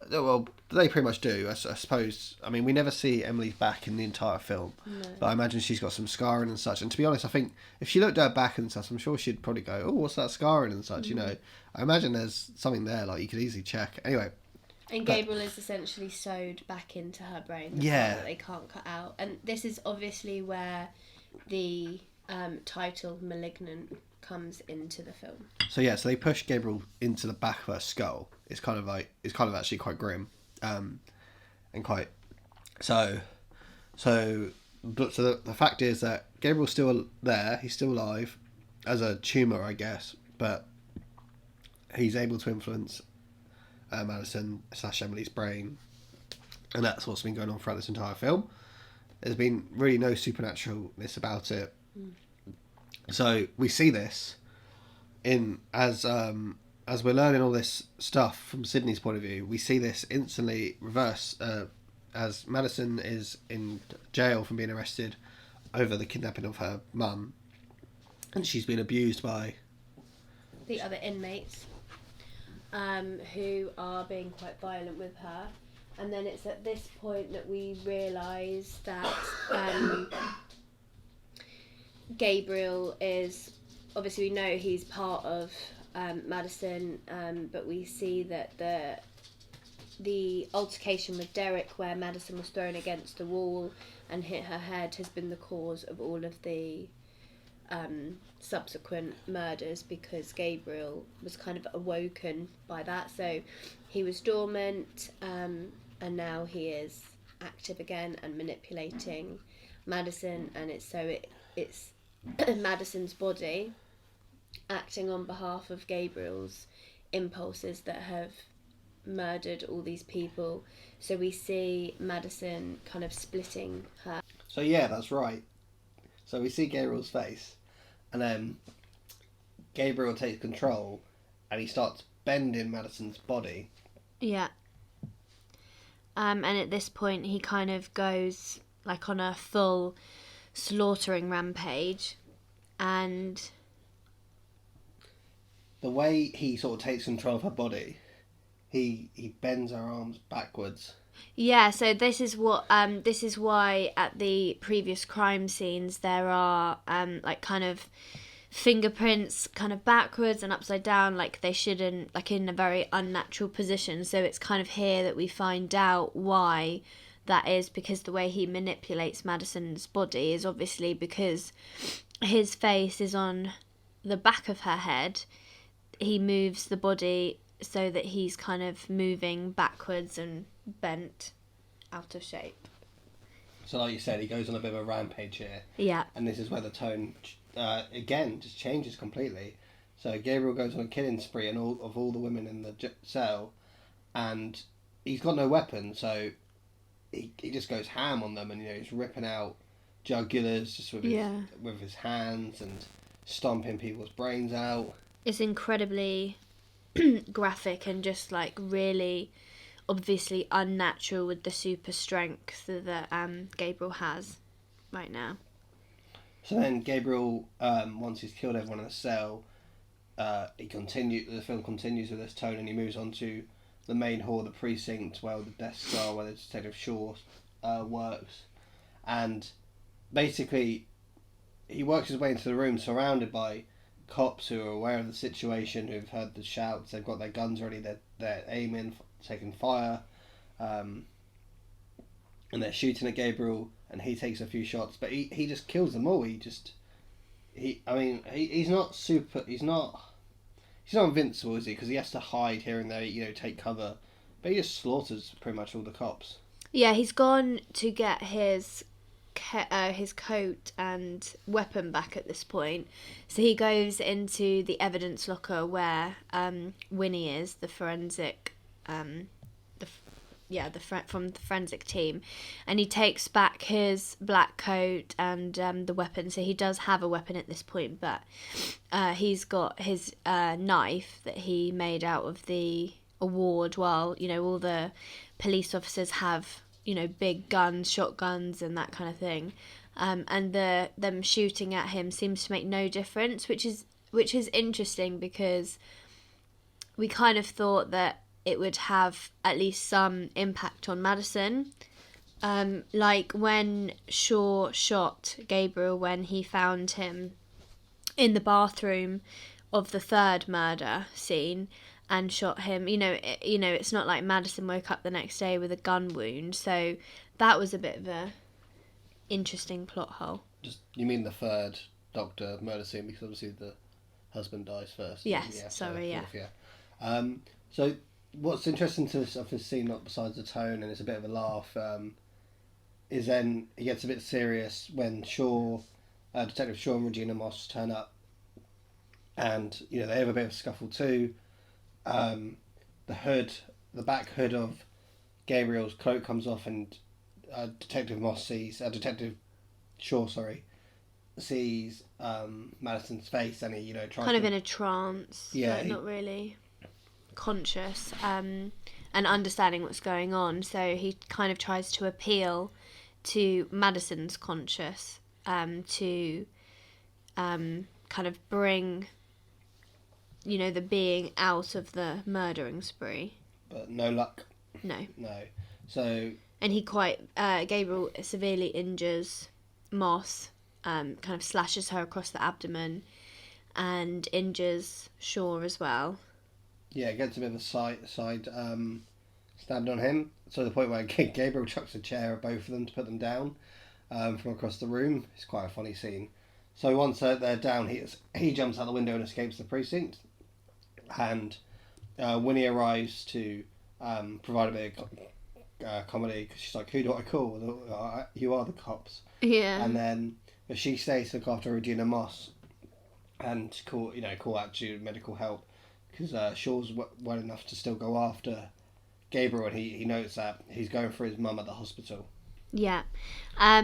Well, they pretty much do, I suppose. I mean, we never see Emily's back in the entire film, but I imagine she's got some scarring and such. And to be honest, I think if she looked at her back and such, I'm sure she'd probably go, "Oh, what's that scarring and such?" I imagine there's something there, like you could easily check. Anyway, And Gabriel is essentially sewed back into her brain, the Yeah. part that they can't cut out. And this is obviously where the title Malignant comes into the film. So they push Gabriel into the back of her skull. It's kind of actually quite grim, and quite But the fact is that Gabriel's still there. He's still alive, as a tumor, I guess. But he's able to influence Madison / Emily's brain, and that's what's been going on throughout this entire film. There's been really no supernaturalness about it. So we see this as we're learning all this stuff from Sydney's point of view. We see this instantly reverse as Madison is in jail from being arrested over the kidnapping of her mum, and she's been abused by the other inmates, who are being quite violent with her. And then it's at this point that we realise that Gabriel is, obviously we know he's part of Madison, but we see that the altercation with Derek, where Madison was thrown against the wall and hit her head, has been the cause of all of the subsequent murders, because Gabriel was kind of awoken by that. So he was dormant, and now he is active again and manipulating Madison, and it's Madison's body acting on behalf of Gabriel's impulses that have murdered all these people. So we see Madison kind of splitting her. So yeah, that's right. So we see Gabriel's face, and then Gabriel takes control, and he starts bending Madison's body. Yeah. And at this point, he kind of goes like on a full slaughtering rampage, and the way he sort of takes control of her body, he bends her arms backwards. Yeah, so this is why at the previous crime scenes there are like kind of fingerprints kind of backwards and upside down, like they shouldn't, like in a very unnatural position. So it's kind of here that we find out why that is, because the way he manipulates Madison's body is obviously because his face is on the back of her head. He moves the body so that he's kind of moving backwards and bent out of shape. So like you said, he goes on a bit of a rampage here. Yeah. And this is where the tone, again, just changes completely. So Gabriel goes on a killing spree and all the women in the cell, and he's got no weapon, so he just goes ham on them, and he's ripping out jugulars just with his hands and stomping people's brains out. It's incredibly graphic and just like really obviously unnatural with the super strength that Gabriel has right now. So then Gabriel, once he's killed everyone in the cell, the film continues with this tone, and he moves on to the main hall, the precinct where the desks are, where the Detective Shaw works, and basically he works his way into the room surrounded by cops who are aware of the situation, who've heard the shouts, they've got their guns ready, they're aiming, taking fire, and they're shooting at Gabriel, and he takes a few shots, but he just kills them all. He's not invincible, is he? Because he has to hide here and there, take cover, but he just slaughters pretty much all the cops. Yeah, he's gone to get his coat and weapon back at this point. So he goes into the evidence locker where Winnie is, the forensic, from the forensic team, and he takes back his black coat and the weapon. So he does have a weapon at this point, but he's got his knife that he made out of the award, while all the police officers have big guns, shotguns and that kind of thing, and them shooting at him seems to make no difference, which is interesting, because we kind of thought that it would have at least some impact on Madison, like when Shaw shot Gabriel when he found him in the bathroom of the third murder scene and shot him. It's not like Madison woke up the next day with a gun wound, so that was a bit of a interesting plot hole. You mean the third Doctor murder scene, because obviously the husband dies first. Yes, Yeah, sorry, fourth, yeah. So what's interesting to of this scene, not besides the tone, and it's a bit of a laugh, is then it gets a bit serious when Detective Shaw and Regina Moss turn up, and they have a bit of a scuffle too. The back hood of Gabriel's cloak comes off, and Detective Shaw, sees Madison's face, and he tries kind of in a trance, not really conscious, and understanding what's going on. So he kind of tries to appeal to Madison's conscious, to kind of bring the being out of the murdering spree. But no luck. No. So. And Gabriel severely injures Moss, kind of slashes her across the abdomen, and injures Shaw as well. Yeah, gets a bit of a side stabbed on him, to the point where Gabriel chucks a chair at both of them to put them down from across the room. It's quite a funny scene. So once they're down, he jumps out the window and escapes the precinct. And Winnie arrives to provide a bit of comedy, because she's like, "Who do I call? You are the cops." Yeah. And then she stays to look after Regina Moss and call out to medical help, because Shaw's well enough to still go after Gabriel, and he notes that he's going for his mum at the hospital. Yeah.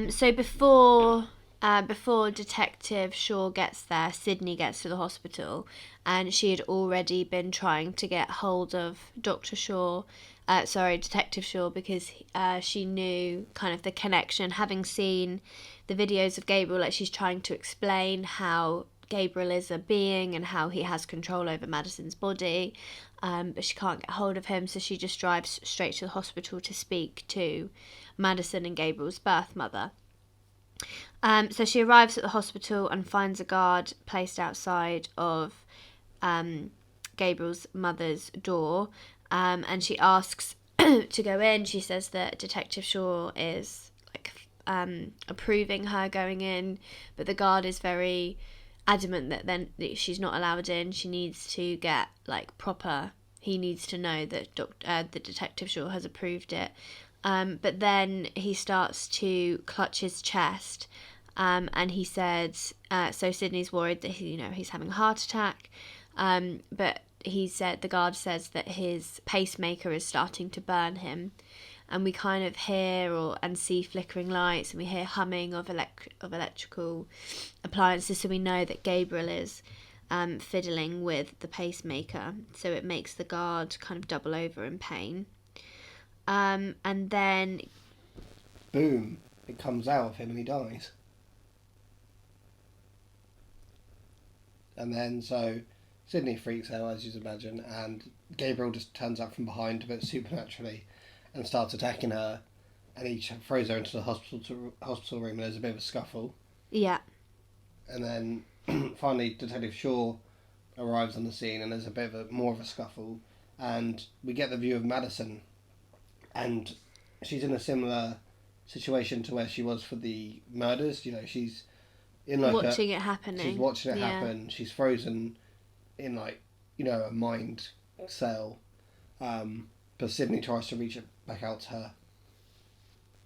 So before Detective Shaw gets there, Sydney gets to the hospital, and she had already been trying to get hold of Detective Shaw, because she knew kind of the connection, having seen the videos of Gabriel. Like, she's trying to explain how Gabriel is a being and how he has control over Madison's body, but she can't get hold of him, so she just drives straight to the hospital to speak to Madison and Gabriel's birth mother. So she arrives at the hospital and finds a guard placed outside of Gabriel's mother's door, and she asks to go in. She says that Detective Shaw is approving her going in, but the guard is very adamant that she's not allowed in. She needs to get he needs to know that the Detective Shaw has approved it. But then he starts to clutch his chest, and he said, so Sydney's worried that he's having a heart attack, but the guard says that his pacemaker is starting to burn him, and we kind of hear and see flickering lights, and we hear humming of electrical appliances, so we know that Gabriel is fiddling with the pacemaker, so it makes the guard kind of double over in pain. And then boom, it comes out of him and he dies. And then so Sydney freaks out, as you'd imagine, and Gabriel just turns up from behind a bit supernaturally and starts attacking her, and he throws her into the hospital room, and there's a bit of a scuffle. Yeah. And then finally Detective Shaw arrives on the scene, and there's a bit of more of a scuffle, and we get the view of Madison, and she's in a similar situation to where she was for the murders. She's in watching it happening. She's watching it happen. She's frozen in a mind cell. But Sydney tries to reach it back out to her.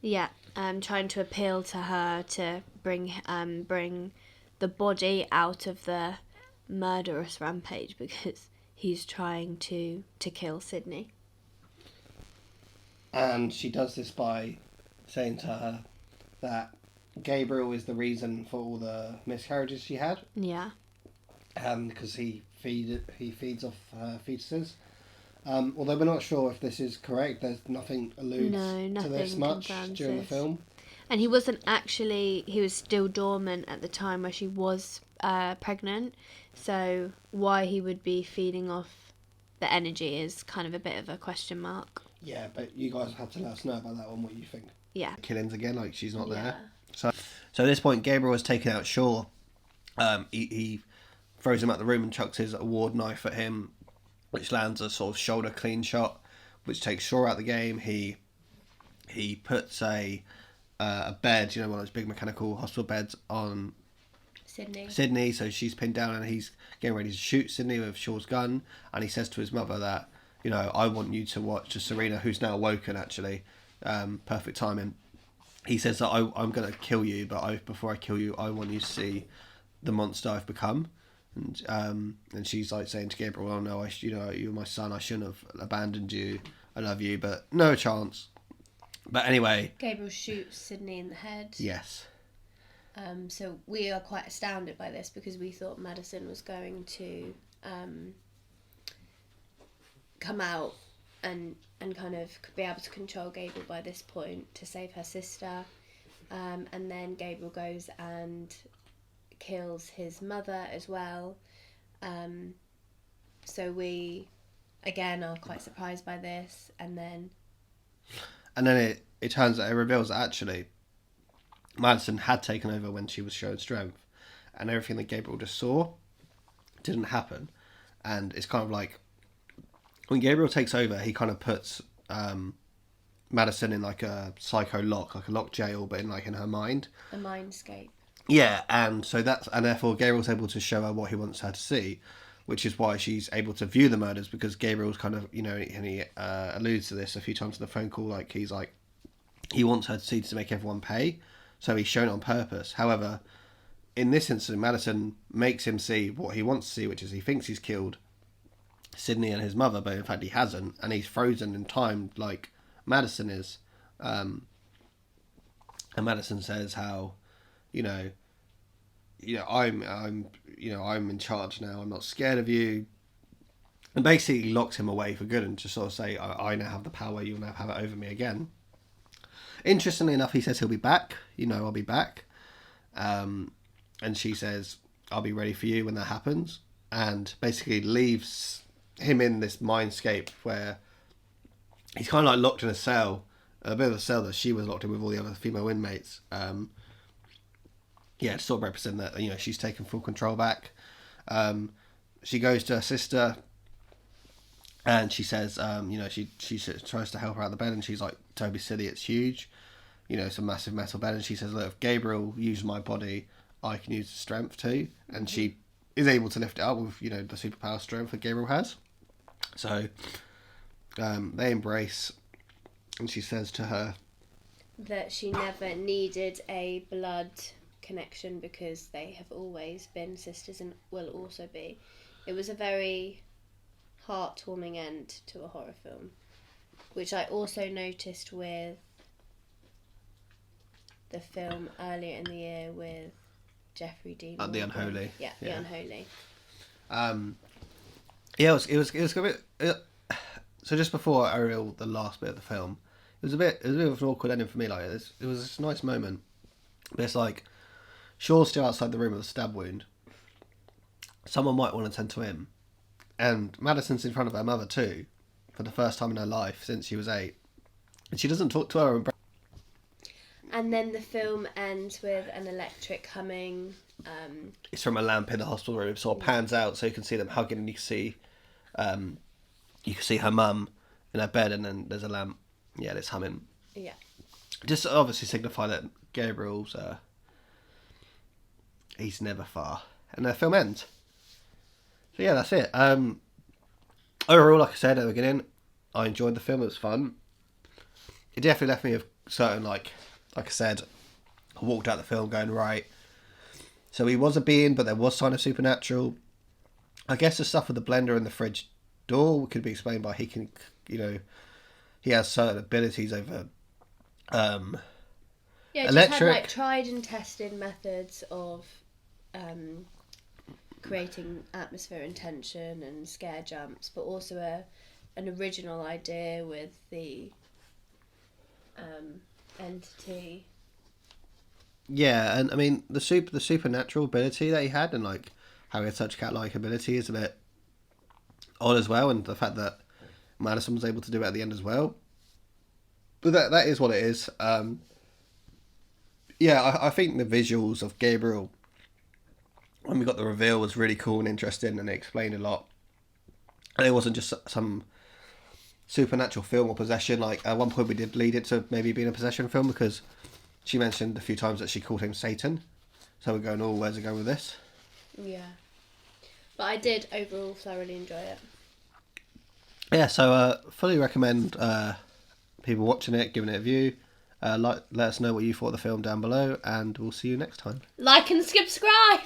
Yeah, trying to appeal to her to bring the body out of the murderous rampage, because he's trying to kill Sydney. And she does this by saying to her that Gabriel is the reason for all the miscarriages she had. Yeah. Because he feeds off her fetuses. Although we're not sure if this is correct, there's nothing alludes to this much during the film. And he wasn't actually, he was still dormant at the time where she was pregnant, so why he would be feeding off the energy is kind of a bit of a question mark. Yeah, but you guys have to let us know about that one, what you think. Yeah. Killings again, she's not there. So at this point, Gabriel has taken out Shaw. He throws him out the room and chucks his award knife at him, which lands a sort of shoulder clean shot, which takes Shaw out the game. He puts a bed, one of those big mechanical hospital beds, on Sydney, so she's pinned down, and he's getting ready to shoot Sydney with Shaw's gun, and he says to his mother that, I want you to watch, to Serena, who's now awoken, actually, perfect timing. He says that I'm going to kill you, but before I kill you, I want you to see the monster I've become. And she's like saying to Gabriel, "Oh no, you're my son. I shouldn't have abandoned you. I love you, but no chance." But anyway, Gabriel shoots Sydney in the head. Yes. So we are quite astounded by this, because we thought Madison was going to come out and kind of be able to control Gabriel by this point to save her sister. And then Gabriel goes and kills his mother as well. So we, again, are quite surprised by this. And then it turns out, it reveals that actually Madison had taken over when she was showing strength, and everything that Gabriel just saw didn't happen. And it's kind of like, when Gabriel takes over, he kind of puts Madison in like a psycho lock, like a locked jail, but in her mind. A mindscape. Yeah, and therefore Gabriel's able to show her what he wants her to see, which is why she's able to view the murders, because Gabriel's kind of, and he alludes to this a few times in the phone call, like he wants her to see, to make everyone pay, so he's shown it on purpose. However, in this instance, Madison makes him see what he wants to see, which is he thinks he's killed Sydney and his mother, but in fact he hasn't, and he's frozen in time like Madison is. And Madison says how, I'm in charge now. I'm not scared of you, and basically locks him away for good, and just sort of say, I now have the power. You'll now have it over me again. Interestingly enough, he says he'll be back. I'll be back. And she says, I'll be ready for you when that happens, and basically leaves him in this mindscape where he's kind of like locked in a cell, a bit of a cell that she was locked in with all the other female inmates. To sort of represent that, she's taken full control back. She goes to her sister, and she says, she tries to help her out of the bed, and she's like, "Don't be silly, it's huge. It's a massive metal bed." And she says, "Look, if Gabriel used my body, I can use the strength too." And she is able to lift it up with, the superpower strength that Gabriel has. So they embrace, and she says to her that she never needed a blood connection, because they have always been sisters and will also be. It was a very heartwarming end to a horror film, which I also noticed with the film earlier in the year with Jeffrey Dean Morgan. The Unholy. Yeah, The Unholy. It was a bit. So just before I reveal the last bit of the film, it was a bit of an awkward ending for me. Like it was this nice moment, but it's like Shaw's still outside the room with a stab wound. Someone might want to tend to him, and Madison's in front of her mother too, for the first time in her life since she was 8, and she doesn't talk to her. And then the film ends with an electric humming. It's from a lamp in the hospital room. It sort of pans out so you can see them hugging, and you can see her mum in her bed, and then there's a lamp. Yeah, it's humming. Yeah. Just to obviously signify that Gabriel's he's never far, and the film ends. So yeah, that's it. Overall, like I said at the beginning, I enjoyed the film. It was fun. It definitely left me with certain like I said, I walked out the film going, right, so he was a being, but there was sign of supernatural. I guess the stuff with the blender and the fridge door could be explained by he can, he has certain abilities over just electric. had tried and tested methods of creating atmosphere and tension and scare jumps, but also an original idea with the entity. Yeah, and I mean the supernatural ability that he had, and like how he had such cat-like ability, is a bit odd as well, and the fact that Madison was able to do it at the end as well. But that is what it is. I think the visuals of Gabriel when we got the reveal was really cool and interesting, and it explained a lot. And it wasn't just some supernatural film or possession. Like at one point we did lead it to maybe being a possession film because she mentioned a few times that she called him Satan. So we're going, oh, where's it going with this? Yeah. But I did overall thoroughly enjoy it. Yeah, so fully recommend people watching it, giving it a view. Let us know what you thought of the film down below, and we'll see you next time. Like and subscribe!